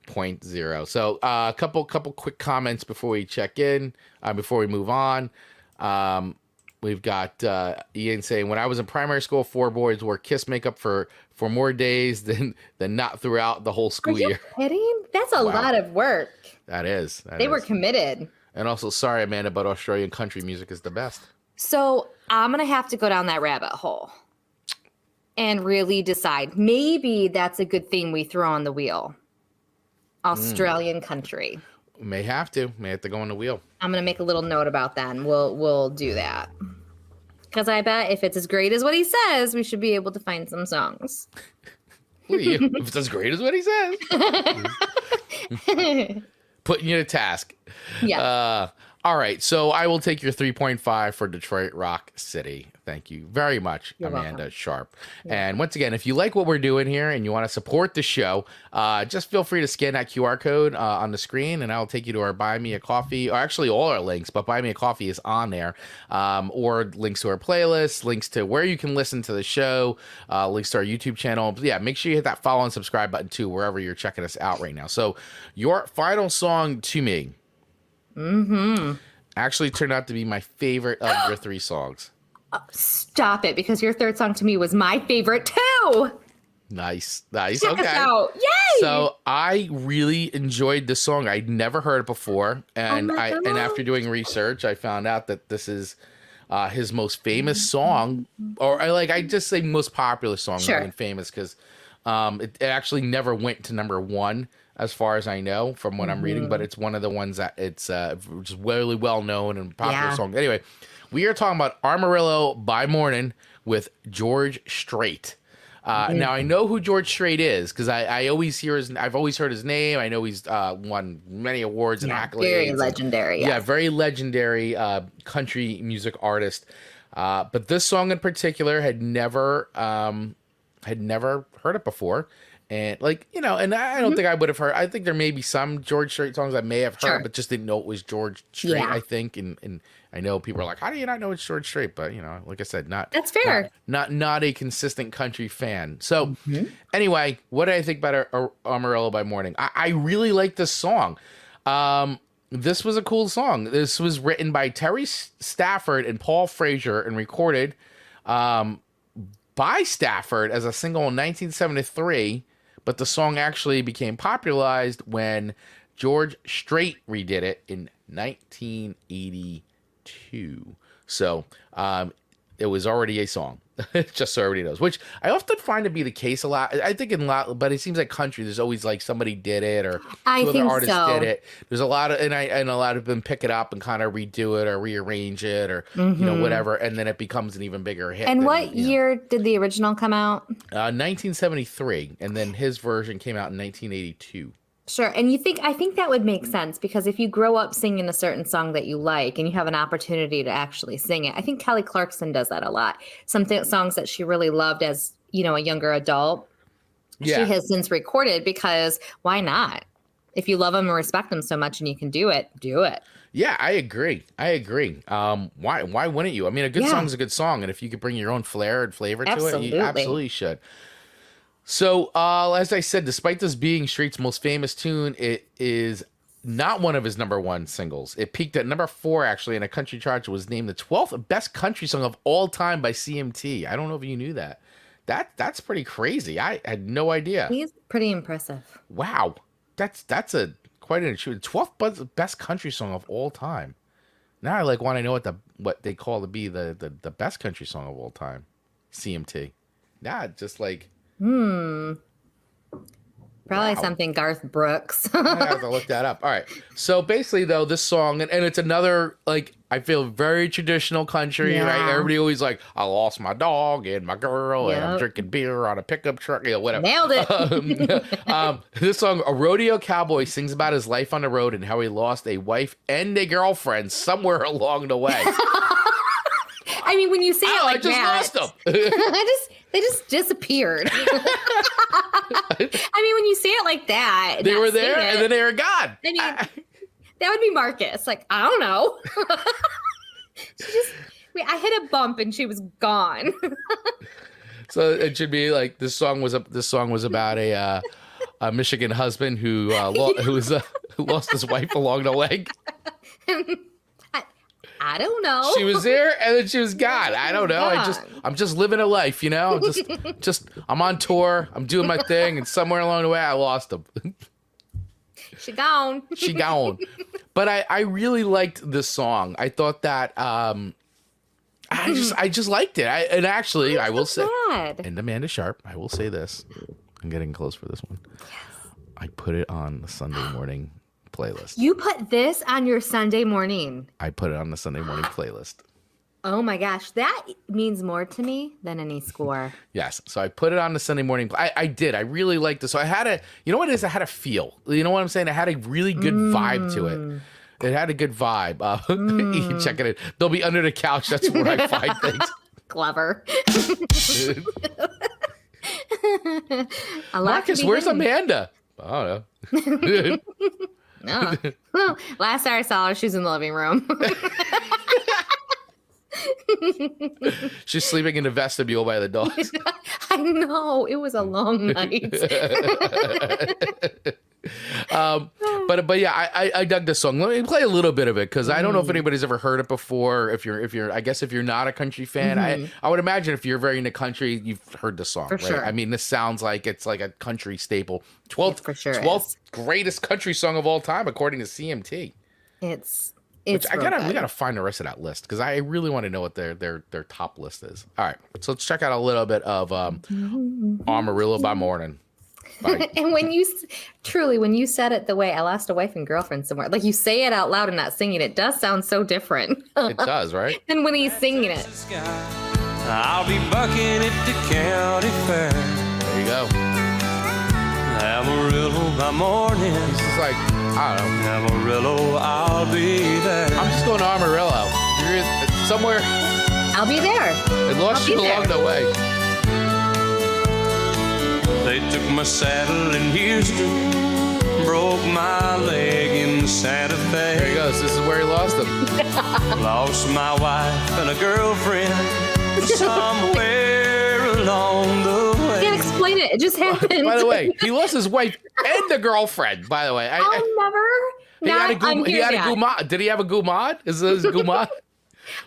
0.0. So a couple quick comments before we check in, before we move on. We've got Ian saying, when I was in primary school, 4 boys wore kiss makeup for more days than not throughout the whole school year. Kidding? That's a lot of work. That is. They were committed. And also, sorry, Amanda, but Australian country music is the best. So I'm going to have to go down that rabbit hole and really decide. Maybe that's a good thing we throw on the wheel. Australian country. May have to go on the wheel. I'm going to make a little note about that, and we'll do that. Because I bet if it's as great as what he says, we should be able to find some songs. If it's as great as what he says. Putting you to task. Yeah. All right. So I will take your 3.5 for Detroit Rock City. Thank you very much, Amanda Sharp. Yeah. And once again, if you like what we're doing here and you want to support the show, just feel free to scan that QR code on the screen, and I'll take you to our Buy Me a Coffee, or actually all our links, but Buy Me a Coffee is on there, or links to our playlist, links to where you can listen to the show, links to our YouTube channel. Yeah, make sure you hit that follow and subscribe button too, wherever you're checking us out right now. So your final song to me actually turned out to be my favorite of your 3 songs. Stop it, because your third song to me was my favorite too. Nice. Check us out. Yay! So I really enjoyed this song. I'd never heard it before, and and after doing research, I found out that this is his most famous song, or I just say most popular song, more than famous, because it actually never went to number 1 as far as I know from what I'm reading, but it's one of the ones that it's just really well known and popular song. Anyway, we are talking about Amarillo by Morning with George Strait. Now I know who George Strait is because I always hear I've always heard his name. I know he's won many awards and accolades. Very legendary. Yeah, very legendary country music artist. But this song in particular had never heard it before. And and I don't think I would have heard. I think there may be some George Strait songs I may have heard, but just didn't know it was George Strait. I think, and I know people are like, "How do you not know it's George Strait?" But like I said, that's fair. Not a consistent country fan. So anyway, what did I think about Amarillo by Morning? I really like this song. This was a cool song. This was written by Terry Stafford and Paul Frazier and recorded by Stafford as a single in 1973. But the song actually became popularized when George Strait redid it in 1982. So it was already a song, just so everybody knows, which I often find to be the case a lot. I think but it seems like country, there's always like somebody did it or two other artists did it. There's a lot of, and a lot of them pick it up and kind of redo it or rearrange it or, whatever. And then it becomes an even bigger hit. And what year did the original come out? 1973. And then his version came out in 1982. Sure. And I think that would make sense because if you grow up singing a certain song that you like and you have an opportunity to actually sing it, I think Kelly Clarkson does that a lot. Some songs that she really loved as, a younger adult, she has since recorded because why not? If you love them and respect them so much and you can do it, do it. Yeah, I agree. Why wouldn't you? I mean, a good song is a good song. And if you could bring your own flair and flavor to it, you absolutely should. So, as I said, despite this being Strait's most famous tune, it is not one of his number one singles. It peaked at number 4, actually, in a country chart. It was named the 12th best country song of all time by CMT. I don't know if you knew that. That's pretty crazy. I had no idea. He's pretty impressive. Wow. That's quite an achievement. 12th best country song of all time. Now I want to know what they call to be the best country song of all time. CMT. Now just like... Probably something Garth Brooks. I have to look that up. All right. So basically, though, this song, and it's another, I feel very traditional country, right? Everybody always I lost my dog and my girl, and I'm drinking beer on a pickup truck, whatever. Nailed it. This song, a rodeo cowboy sings about his life on the road and how he lost a wife and a girlfriend somewhere along the way. I mean, when you say it like that. I just lost them. They just disappeared. I mean, when you say it like that. They were there and then they were gone. I mean, that would be Marcus. I don't know. I hit a bump and she was gone. So it should be this song was about a Michigan husband who lost his wife along the way. I don't know. She was there and then she was gone. I don't know. I'm just living a life, I'm on tour. I'm doing my thing, and somewhere along the way I lost him. She gone. But I really liked this song. I thought that I just liked it. I will say, and Amanda Sharp, I will say this. I'm getting close for this one. Yes. I put it on the Sunday morning playlist. You put this on your Sunday morning? I put it on the Sunday morning playlist. Oh my gosh, that means more to me than any score. Yes, so I put it on the Sunday morning. I did. I really liked this. So I had a, what it is? I had a feel. You know what I'm saying? I had a really good vibe to it. It had a good vibe. You can check it out. They'll be under the couch. That's where I find things. Clever. Marcus, where's Amanda? I don't know. No. Well, last I saw her, she's in the living room. She's sleeping in the vestibule by the dogs. I know. It was a long night. But yeah, I dug this song. Let me play a little bit of it because I don't know if anybody's ever heard it before. If you're not a country fan, I would imagine if you're very into country, you've heard the song. For right? sure. I mean, this sounds like it's like a country staple. 12th greatest country song of all time according to CMT. We gotta find the rest of that list because I really want to know what their top list is. All right, so let's check out a little bit of Amarillo by Morning. And when you said it the way I lost a wife and girlfriend somewhere, like you say it out loud and not singing it, does sound so different. It does, right? And when he's singing it. I'll be bucking at the county fair. There you go. Amarillo by morning. This is like, I don't know. Amarillo, I'll be there. I'm just going to Amarillo. You're somewhere. I'll be there. It lost you along the way. They took my saddle in Houston, broke my leg in Santa Fe. There he goes. This is where he lost him. Lost my wife and a girlfriend somewhere along the way. Can't explain it. It just happened. By the way, he lost his wife and the girlfriend. By the way, I'll never. he had a gumad. Did he have a gumad? Is this gumad?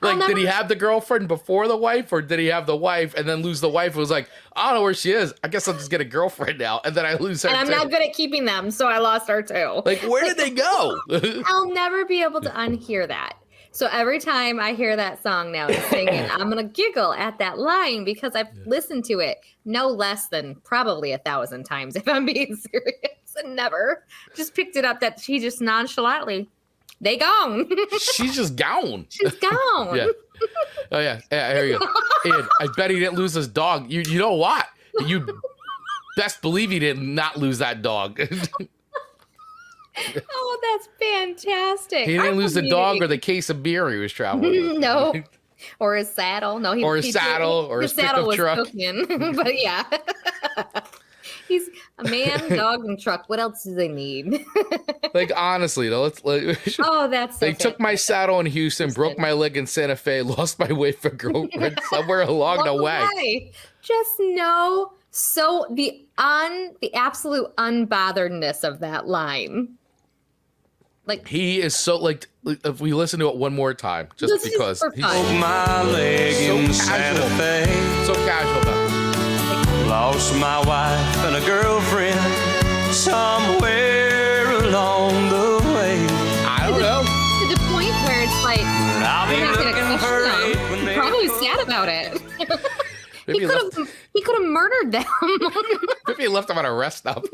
Like, did he have the girlfriend before the wife, or did he have the wife and then lose the wife? It was like, I don't know where she is. I guess I'll just get a girlfriend now, and then I lose her. And I'm not good at keeping them, so I lost her too. Like, where did they go? I'll never be able to unhear that. So every time I hear that song now and sing it, I'm gonna giggle at that line because I've listened to it no less than probably 1,000 times, if I'm being serious, and never just picked it up that she just nonchalantly. They gone. She's just gone. She's gone. Yeah. Oh yeah. Yeah. Here you go. And I bet he didn't lose his dog. You know what? You best believe he did not lose that dog. Oh, that's fantastic. He didn't lose the dog or the case of beer he was traveling with. No. Or his saddle. No, or his saddle or his saddle was truck. cooking. But yeah. He's a man, dog, and truck. What else do they need? Like, honestly, though, oh, that's so they took my saddle in Houston, broke my leg in Santa Fe, lost my wife and girlfriend somewhere along the way. Just know the absolute unbotheredness of that line. Like, he is so, like, if we listen to it one more time, just because he's my leg in Santa Fe. So casual about it. Lost my wife and a girlfriend somewhere along the way. I don't know. To the point where it's like, we're not going to question them. He's probably sad about it. He could have murdered them. Maybe he left them on a rest stop.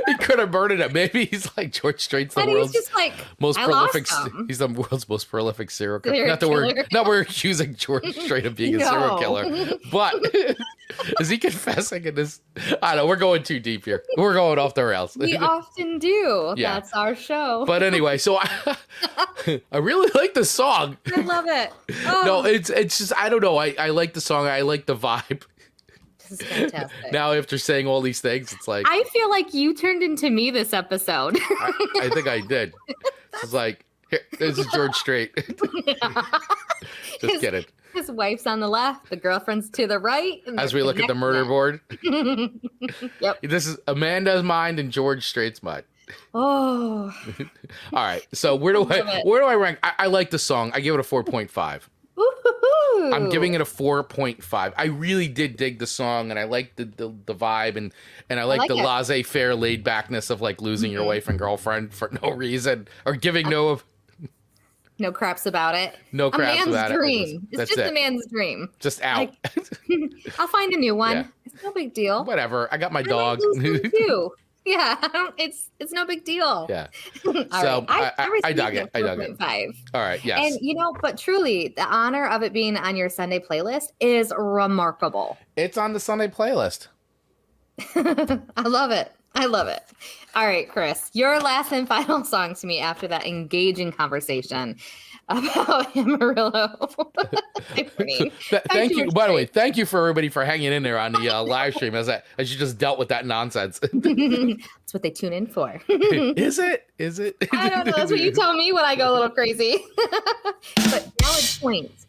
He could have murdered him. Maybe he's like George Strait's the world's just like, most prolific. He's the world's most prolific serial killer. Not we're accusing George Strait of being a serial killer, but is he confessing in this? I don't know. We're going too deep here. We're going off the rails. We often do. Yeah. That's our show. But anyway, so I really like the song. I love it. Oh. No, it's just I don't know. I like the song. I like the vibe. This is fantastic. Now, after saying all these things, it's like I feel like you turned into me this episode. I think I did. It's like, here, this is George Strait. Just kidding. His wife's on the left, the girlfriend's to the right. As we look at the murder board. Yep. This is Amanda's mind and George Strait's mind. Oh. All right. So where do I rank? I like the song. I give it a 4.5. Woo-hoo-hoo. I'm giving it a 4.5. I really did dig the song, and I like the vibe, and I like the laissez-faire laid backness of like losing your wife and girlfriend for no reason or giving no craps about it. No craps about dream. it. It's just a man's dream. Just out. I'll find a new one. Yeah. It's no big deal. Whatever. I got my dog. Too. Yeah, it's no big deal. Yeah. So I dug it. I dug it. 5. All right. Yes. And but truly, the honor of it being on your Sunday playlist is remarkable. It's on the Sunday playlist. I love it. I love it. All right, Chris, your last and final song to me after that engaging conversation about Amarillo. Thank you. By the way, thank you for everybody for hanging in there on the live stream as you just dealt with that nonsense. That's what they tune in for. Is it? I don't know. That's what you tell me when I go a little crazy. But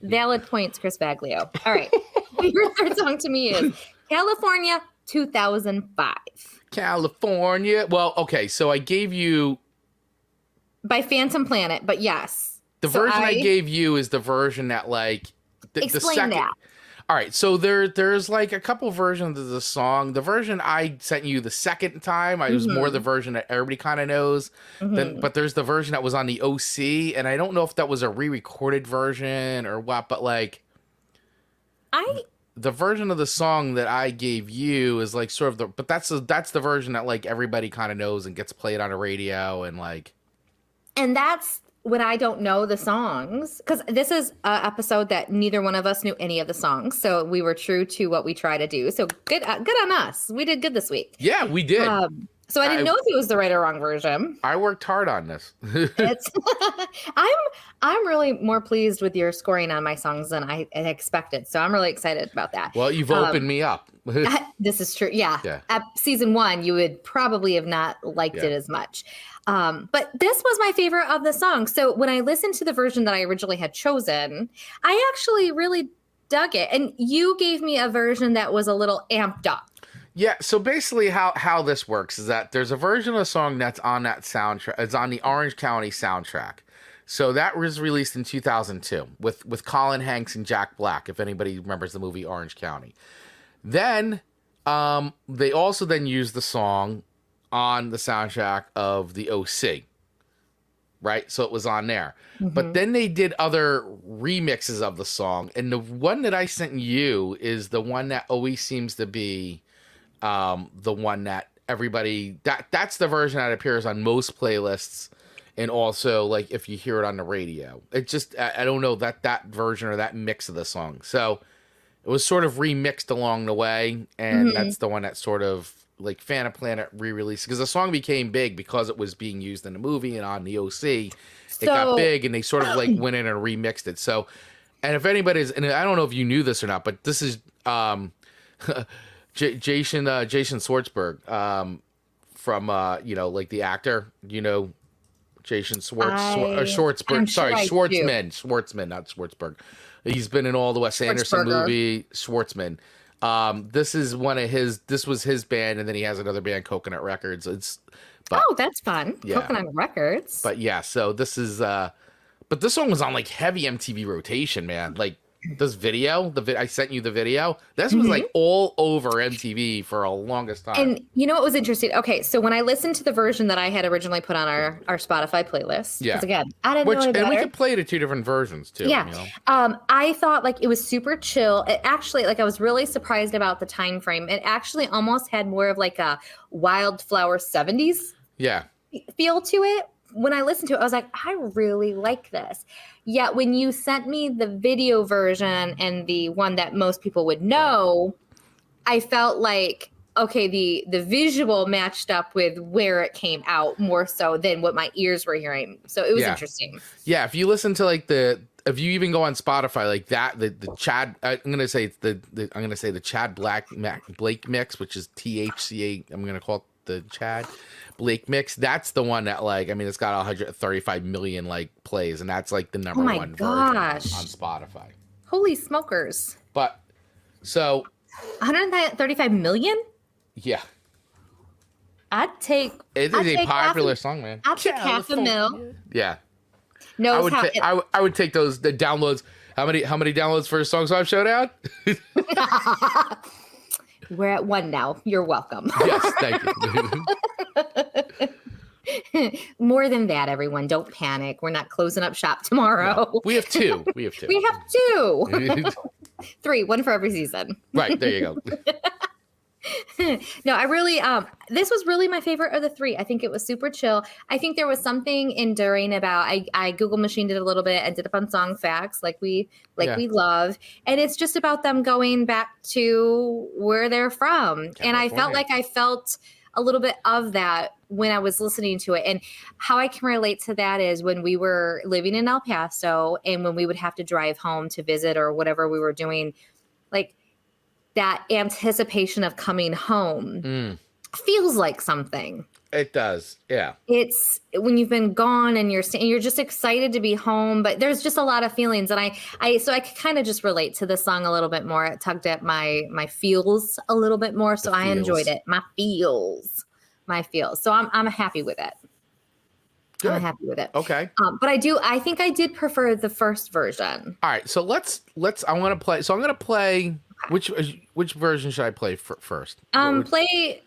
valid points, Chris Baglio. All right. Your third song to me is California 2005. California. Well, okay. So I gave you by Phantom Planet, but yes. The version I gave you is the version that like the second. That. All right, so there's like a couple versions of the song. The version I sent you the second time, I was more the version that everybody kind of knows. But there's the version that was on the OC, and I don't know if that was a re-recorded version or what. But like, the version of the song that I gave you is like sort of but that's the version that like everybody kind of knows and gets played on the radio and like. And that's when I don't know the songs, because this is an episode that neither one of us knew any of the songs, so we were true to what we try to do. So good on us. We did good this week. Yeah, we did. So I didn't know if it was the right or wrong version. I worked hard on this. I'm really more pleased with your scoring on my songs than I expected. So I'm really excited about that. Well, you've opened me up. This is true. Yeah. At season 1, you would probably have not liked it as much. But this was my favorite of the songs. So when I listened to the version that I originally had chosen, I actually really dug it. And you gave me a version that was a little amped up. Yeah, so basically how this works is that there's a version of the song that's on that soundtrack. It's on the Orange County soundtrack. So that was released in 2002 with Colin Hanks and Jack Black, if anybody remembers the movie Orange County. Then they also then used the song on the soundtrack of the OC, right? So it was on there. Mm-hmm. But then they did other remixes of the song. And the one that I sent you is the one that always seems to be the one that everybody... That's the version that appears on most playlists. And also, like, if you hear it on the radio. It just... I don't know that version or that mix of the song. So it was sort of remixed along the way. And that's the one that sort of... like Phantom Planet re-released, because the song became big because it was being used in the movie and on the OC. It got big, and they sort of like went in and remixed it. So, and if anybody's, and I don't know if you knew this or not, but this is Jason Schwartzberg from like the actor, Jason Schwartzberg. Sorry, Schwartzman, not Schwartzberg. He's been in all the Wes Anderson movie. Schwartzman. This was his band, and then he has another band, Coconut Records. That's fun. Yeah. Coconut Records. But yeah, so this is but this song was on like heavy MTV rotation, man. Like this video, I sent you the video. This was like all over MTV for a longest time. And you know what was interesting? Okay, so when I listened to the version that I had originally put on our Spotify playlist, because again, I didn't know any better. And we could play the two different versions too. Yeah, I thought like it was super chill. It actually, like, I was really surprised about the time frame. It actually almost had more of like a Wildflower 70s feel to it. When I listened to it, I was like, I really like this. Yet when you sent me the video version and the one that most people would know, I felt like, okay, the visual matched up with where it came out more so than what my ears were hearing. So it was interesting. Yeah, if you listen to like if you even go on Spotify like that, the Chad, I'm gonna say the Chad Blake mix, which is THCA. I'm gonna call it the Chad Blake mix. That's the one that, like, I mean, it's got 135 million like plays, and that's like the number one version on Spotify. Holy smokers! But so 135 million. Yeah, I'd take. It is a popular song, man. I'd take half a mil. Yeah. No, I would take the downloads. How many downloads for Song Swap Showdown? We're at 1 now. You're welcome. Yes, thank you. More than that, everyone. Don't panic. We're not closing up shop tomorrow. No, we have two. We have 2. 3, 1 for every season. Right, there you go. No, I really, this was really my favorite of the 3. I think it was super chill. I think there was something enduring about, I Google machined it a little bit, ended up on Song Facts like we love. And it's just about them going back to where they're from. California. And I felt like I felt a little bit of that when I was listening to it. And how I can relate to that is when we were living in El Paso and when we would have to drive home to visit or whatever we were doing, like, that anticipation of coming home feels like something. It does. Yeah. It's when you've been gone and you're just excited to be home, but there's just a lot of feelings. And so I could kind of just relate to the song a little bit more. It tugged at my feels a little bit more. So I enjoyed it. My feels. So I'm happy with it. Good. I'm happy with it. Okay. But I think I did prefer the first version. All right. So I want to play. So I'm going to play. Which version should I play first? Play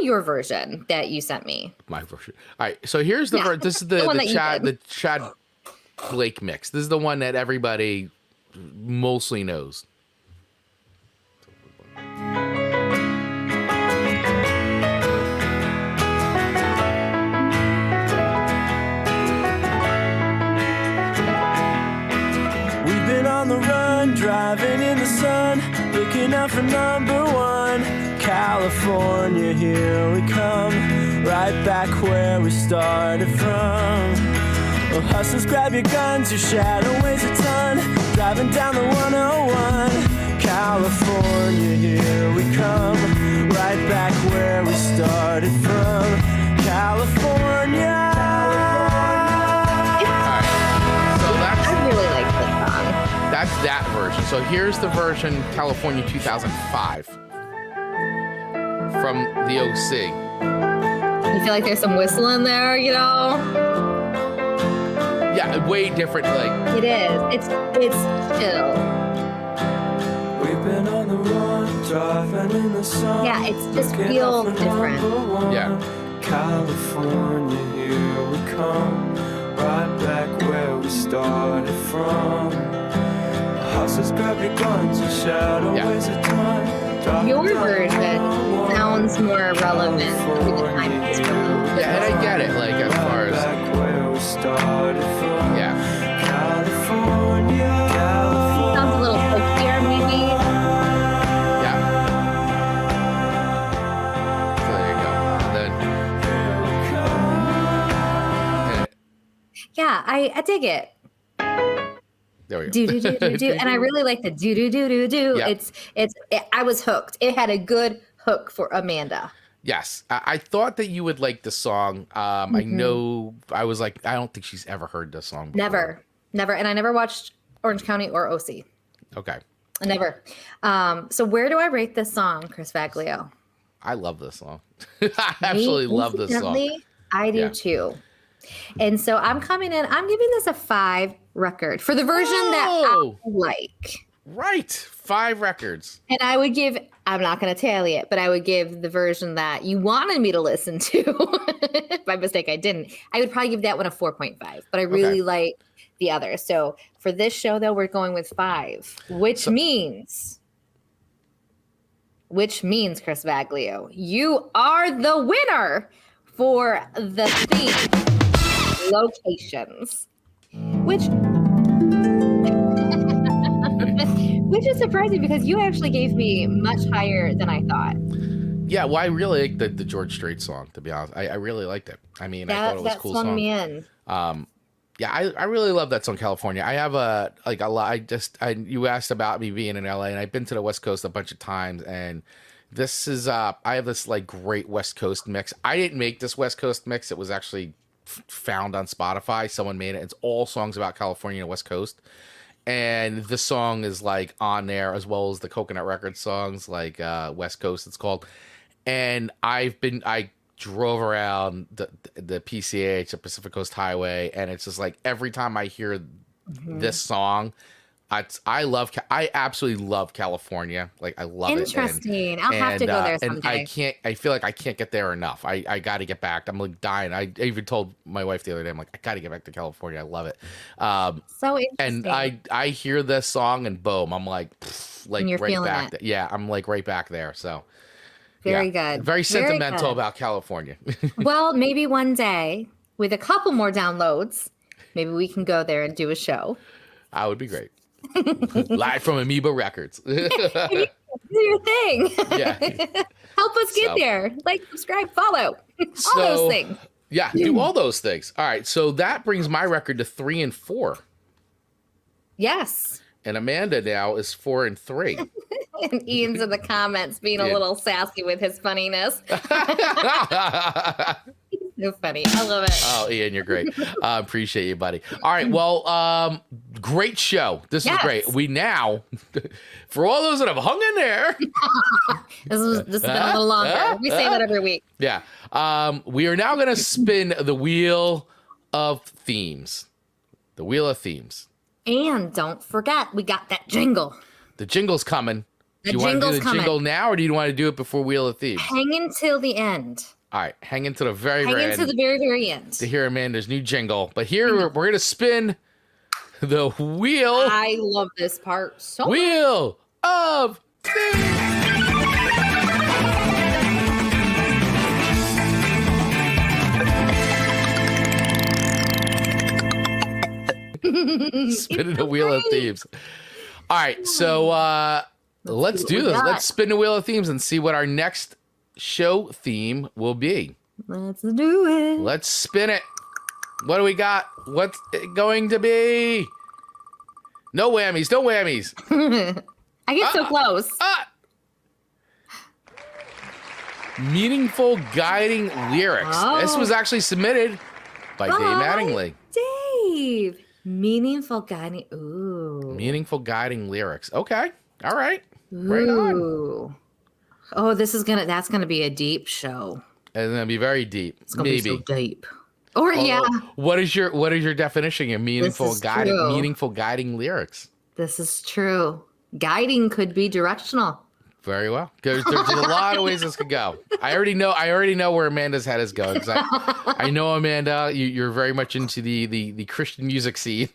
your version that you sent me. My version. All right. So here's the this is the Chad Blake mix. This is the one that everybody mostly knows. on the run, driving in the sun, looking out for number one. California, here we come, right back where we started from. Well, hustlers, grab your guns, your shadow weighs a ton, driving down the 101. California, here we come, right back where we started from. California. I really like this song. That's that version. So here's the version, California 2005, from the OC. I feel like there's some whistle in there, you know? Yeah, way different. Like It is. It's chill. We've been on the run, driving in the sun. Yeah, it's just feels different. Yeah. California, here we come, right back where we started from. Houses, grab your guns, your shadow weighs a ton. Your version sounds more relevant to the time it's from. Yeah, and I get it. Like as far as where we started from. yeah. California. Sounds a little folkier, maybe. Yeah. So there you go. And then Yeah, I dig it. there we go. Do do do do do, and I really like the do do do do do. Yeah. I was hooked. It had a good hook for Amanda. Yes, I thought that you would like the song. I know I was like, I don't think she's ever heard this song before. Never, and I never watched Orange County or OC. Okay. Never. So where do I rate this song, Chris Baglio? I love this song. I absolutely love this song. Incidentally, I do too. And so I'm coming in, I'm giving this a 5 record for the version that I like. Right. 5 records. And I would give, I'm not going to tally it, but I would give the version that you wanted me to listen to. By mistake, I didn't. I would probably give that one a 4.5, but I really like the others. So for this show, though, we're going with 5, which means, Chris Baglio, you are the winner for the theme locations, which is surprising because you actually gave me much higher than I thought. Yeah, well, I really like the George Strait song, to be honest. I really liked it. I mean, I thought it was a cool song. Me in. Yeah, I really love that song, California. I have a lot. You asked about me being in LA, and I've been to the West Coast a bunch of times, and this is I have this like great West Coast mix. I didn't make this West Coast mix. It was actually found on Spotify. Someone made it. It's all songs about California and West Coast. And this song is like on there as well as the Coconut Records songs, like West Coast it's called. And I drove around the PCH, the Pacific Coast Highway, and it's just like every time I hear this song, I absolutely love California. Like I love it. Interesting. I'll have to go there someday. And I feel like I can't get there enough. I got to get back. I'm like dying. I even told my wife the other day, I'm like, I got to get back to California. I love it. So interesting. And I hear this song and boom, I'm like you're right feeling back. it. Yeah, I'm like right back there. So very good. Very sentimental about California. Well, maybe one day with a couple more downloads, maybe we can go there and do a show. That would be great. Live from Amoeba Records. Do your thing. Yeah. Help us get there. Like, subscribe, follow. All those things. Yeah, do all those things. All right, so that brings my record to 3 and 4. Yes. And Amanda now is 4 and 3. And Ian's in the comments being a little sassy with his funniness. So funny. I love it. Oh, Ian, you're great. Appreciate you, buddy. All right. Well, great show. This is great. We now, for all those that have hung in there. This has been a little longer. We say that every week. Yeah. We are now going to spin the wheel of themes. The wheel of themes. And don't forget, we got that jingle. The jingle's coming. Do you want to do the jingle now, or do you want to do it before Wheel of Thieves? Hang until the end. All right, hang into the very end. Hang into the very, very end. To hear Amanda's new jingle. But here, we're going to spin the wheel. I love this part so much. Wheel of Thieves. Spinning the Wheel of Thieves. All right, so let's do this. Let's spin the wheel of themes and see what our next show theme will be. Let's do it. Let's spin it. What do we got? What's it going to be? No whammies. No whammies. I get so close. Meaningful guiding lyrics. Oh. This was actually submitted by Dave Mattingly. Dave. Meaningful guiding. Ooh. Meaningful guiding lyrics. Okay. All right. Right on. Ooh. Oh, that's gonna be a deep show. It's gonna be very deep. It's gonna Maybe. be so deep. Or yeah. What is your definition of meaningful guiding lyrics? This is true. Guiding could be directional. Very well. There's a lot of ways this could go. I already know where Amanda's head is going. I know, Amanda, you're very much into the Christian music scene.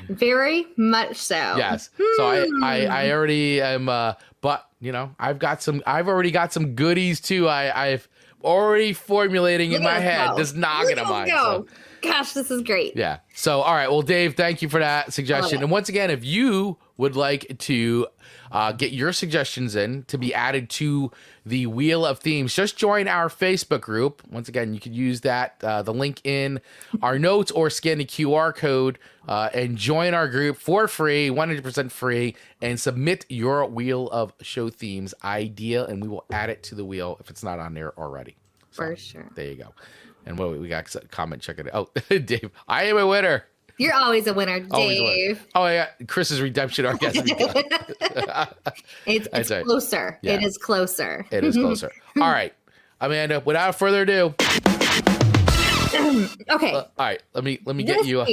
Very much so. Yes. So I already am. But I've already got some goodies too. I've already formulating in my head this noggin of mine. So. Gosh, this is great. Yeah. So, all right. Well, Dave, thank you for that suggestion. And once again, if you would like to get your suggestions in to be added to the Wheel of Themes, just join our Facebook group. Once again, you could use that, the link in our notes, or scan the QR code and join our group for free, 100% free, and submit your Wheel of Show Themes idea, and we will add it to the wheel if it's not on there already. So, for sure. There you go. And what we got? Comment, check it out. Oh, Dave, I am a winner. You're always a winner, Dave. Always a winner. Oh, yeah. Chris's redemption arc has to be done. It's closer. Yeah. It is closer. It is closer. All right, Amanda, without further ado. Okay. All right. Let me get you.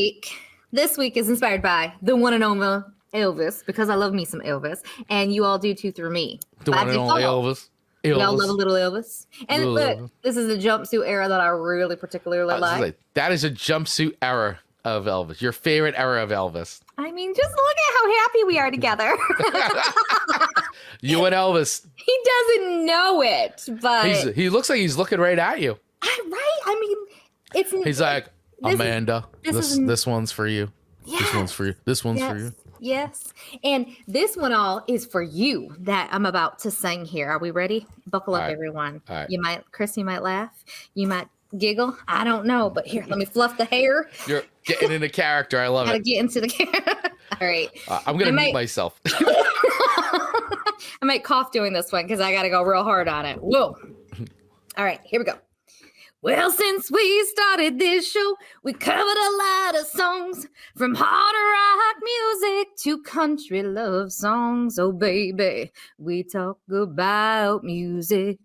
This week is inspired by the one and only Elvis, because I love me some Elvis. And you all do too through me. The one and only Elvis. Y'all love a little Elvis. And look, this is the jumpsuit era that I really particularly like. That is a jumpsuit era of Elvis. Your favorite era of Elvis. I mean, just look at how happy we are together. You and Elvis. He doesn't know it, but he looks like he's looking right at you. Right? I mean, he's like, Amanda, this one's for you. Yes. This one's for you. This one's for you. Yes. And this one all is for you that I'm about to sing here. Are we ready? Buckle up, everyone. All right. You might laugh. You might giggle. I don't know. But here, let me fluff the hair. You're getting into character. I love it. Gotta get into the character. All right. I'm going to mute myself. I might cough doing this one because I got to go real hard on it. Whoa. All right. Here we go. Well, since we started this show, we covered a lot of songs, from hard rock music to country love songs. Oh, baby, we talk about music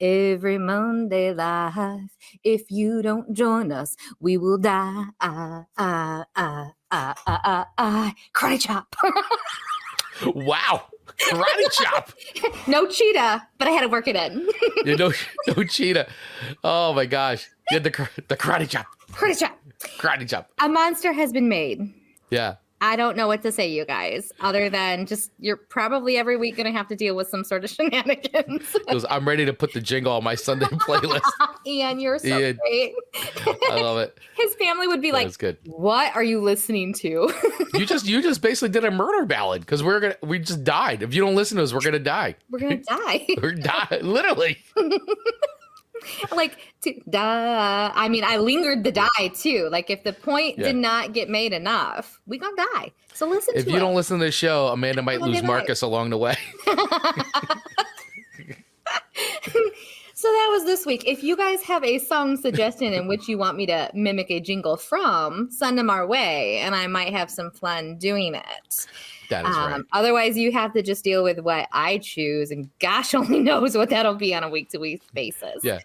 every Monday live. If you don't join us, we will die. Karate chop. Wow. Karate chop. No cheetah, but I had to work it in. no cheetah. Oh my gosh. You had the karate chop. Karate chop. Karate chop. A monster has been made. Yeah. I don't know what to say, you guys, other than just you're probably every week going to have to deal with some sort of shenanigans. Because I'm ready to put the jingle on my Sunday playlist. Ian, you're so great. I love it. His family would be like, good. What are you listening to? You just basically did a murder ballad, because we just died. If you don't listen to us, we're going to die. We're going to die. We're die, literally. Like, to die. I mean, I lingered the die too. Like, if the point did not get made enough, we gonna die. So listen to it. If you don't listen to the show, Amanda might lose Marcus along the way. So that was this week. If you guys have a song suggestion in which you want me to mimic a jingle from, send them our way, and I might have some fun doing it. That is right. Otherwise, you have to just deal with what I choose, and gosh only knows what that'll be on a week-to-week basis. Yeah.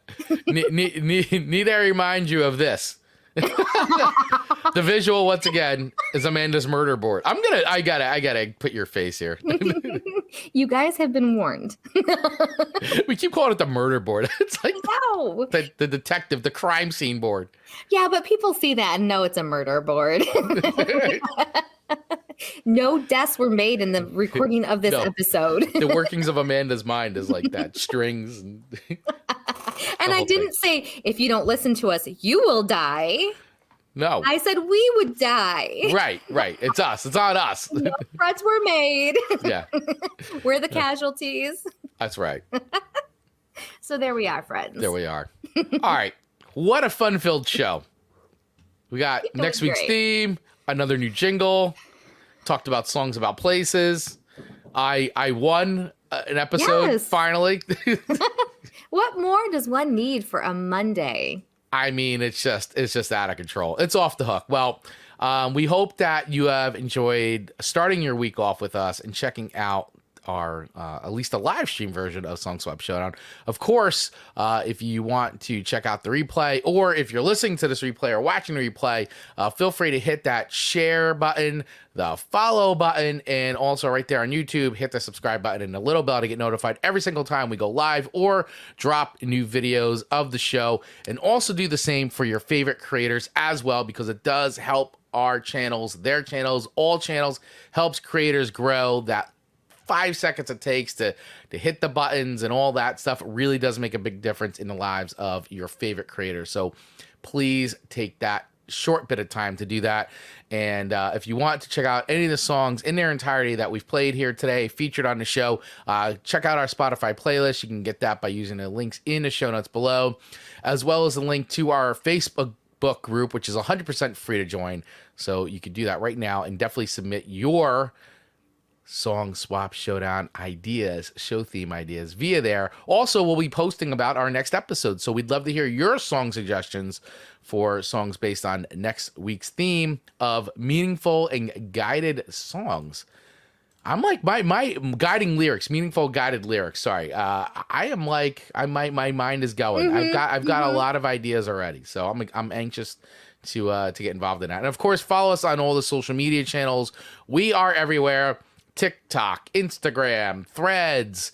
Need I remind you of this? The visual, once again, is Amanda's murder board. I gotta put your face here. You guys have been warned. We keep calling it the murder board. It's like no. the detective, the crime scene board. Yeah, but people see that and know it's a murder board. No deaths were made in the recording of this episode. The workings of Amanda's mind is like that. Strings. And I didn't say, if you don't listen to us, you will die. No. I said we would die. Right. It's us. It's on us. No threats were made. Yeah. We're the casualties. That's right. So there we are, friends. There we are. All right. What a fun-filled show. We got next week's theme, another new jingle, talked about songs about places. I won an episode finally. What more does one need for a Monday? I mean, it's just out of control. It's off the hook. Well, we hope that you have enjoyed starting your week off with us and checking out our at least a live stream version of Song Swap Showdown. Of course, if you want to check out the replay, or if you're listening to this replay or watching the replay, feel free to hit that share button, the follow button, and also right there on YouTube, hit the subscribe button and the little bell to get notified every single time we go live or drop new videos of the show. And also do the same for your favorite creators as well, because it does help our channels, their channels, all channels, helps creators grow. That 5 seconds it takes to hit the buttons and all that stuff really does make a big difference in the lives of your favorite creators. So please take that short bit of time to do that. And if you want to check out any of the songs in their entirety that we've played here today, featured on the show, check out our Spotify playlist. You can get that by using the links in the show notes below, as well as a link to our Facebook group, which is 100% free to join. So you can do that right now and definitely submit your Song Swap Showdown ideas, show theme ideas via there. Also, we'll be posting about our next episode, so we'd love to hear your song suggestions for songs based on next week's theme of meaningful and guided songs. I'm like my guiding lyrics, meaningful guided lyrics. Sorry, my mind is going. Mm-hmm, I've got a lot of ideas already, so I'm anxious to get involved in that. And of course, follow us on all the social media channels. We are everywhere. TikTok, Instagram, Threads,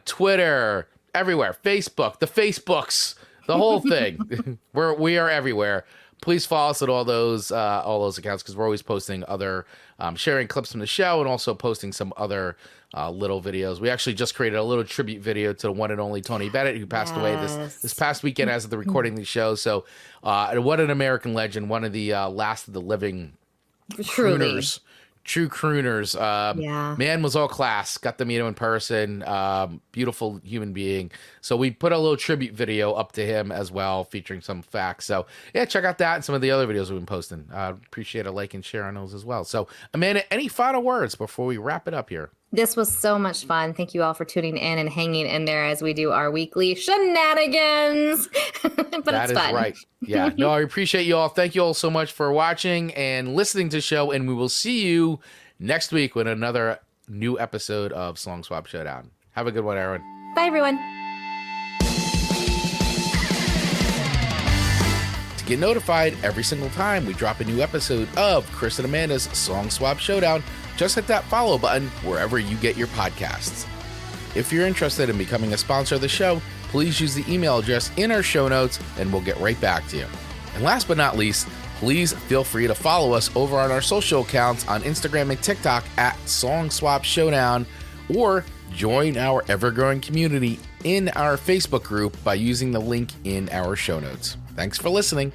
Twitter, everywhere. Facebook, the Facebooks, the whole thing. We are everywhere. Please follow us at all those accounts, because we're always posting other, sharing clips from the show, and also posting some other little videos. We actually just created a little tribute video to the one and only Tony Bennett, who passed away this past weekend as of the recording of the show. So what an American legend, one of the last of the living crooners. True crooners. Man was all class. Got to meet him in person. Beautiful human being. So we put a little tribute video up to him as well, featuring some facts. So yeah, check out that and some of the other videos we've been posting. Appreciate a like and share on those as well. So Amanda, any final words before we wrap it up here? This was so much fun. Thank you all for tuning in and hanging in there as we do our weekly shenanigans. But that it's fun. Is right. Yeah. No, I appreciate you all. Thank you all so much for watching and listening to the show. And we will see you next week with another new episode of Song Swap Showdown. Have a good one, everyone. Bye, everyone. To get notified every single time we drop a new episode of Chris and Amanda's Song Swap Showdown, just hit that follow button wherever you get your podcasts. If you're interested in becoming a sponsor of the show, please use the email address in our show notes and we'll get right back to you. And last but not least, please feel free to follow us over on our social accounts on Instagram and TikTok at Song Swap Showdown, or join our ever-growing community in our Facebook group by using the link in our show notes. Thanks for listening.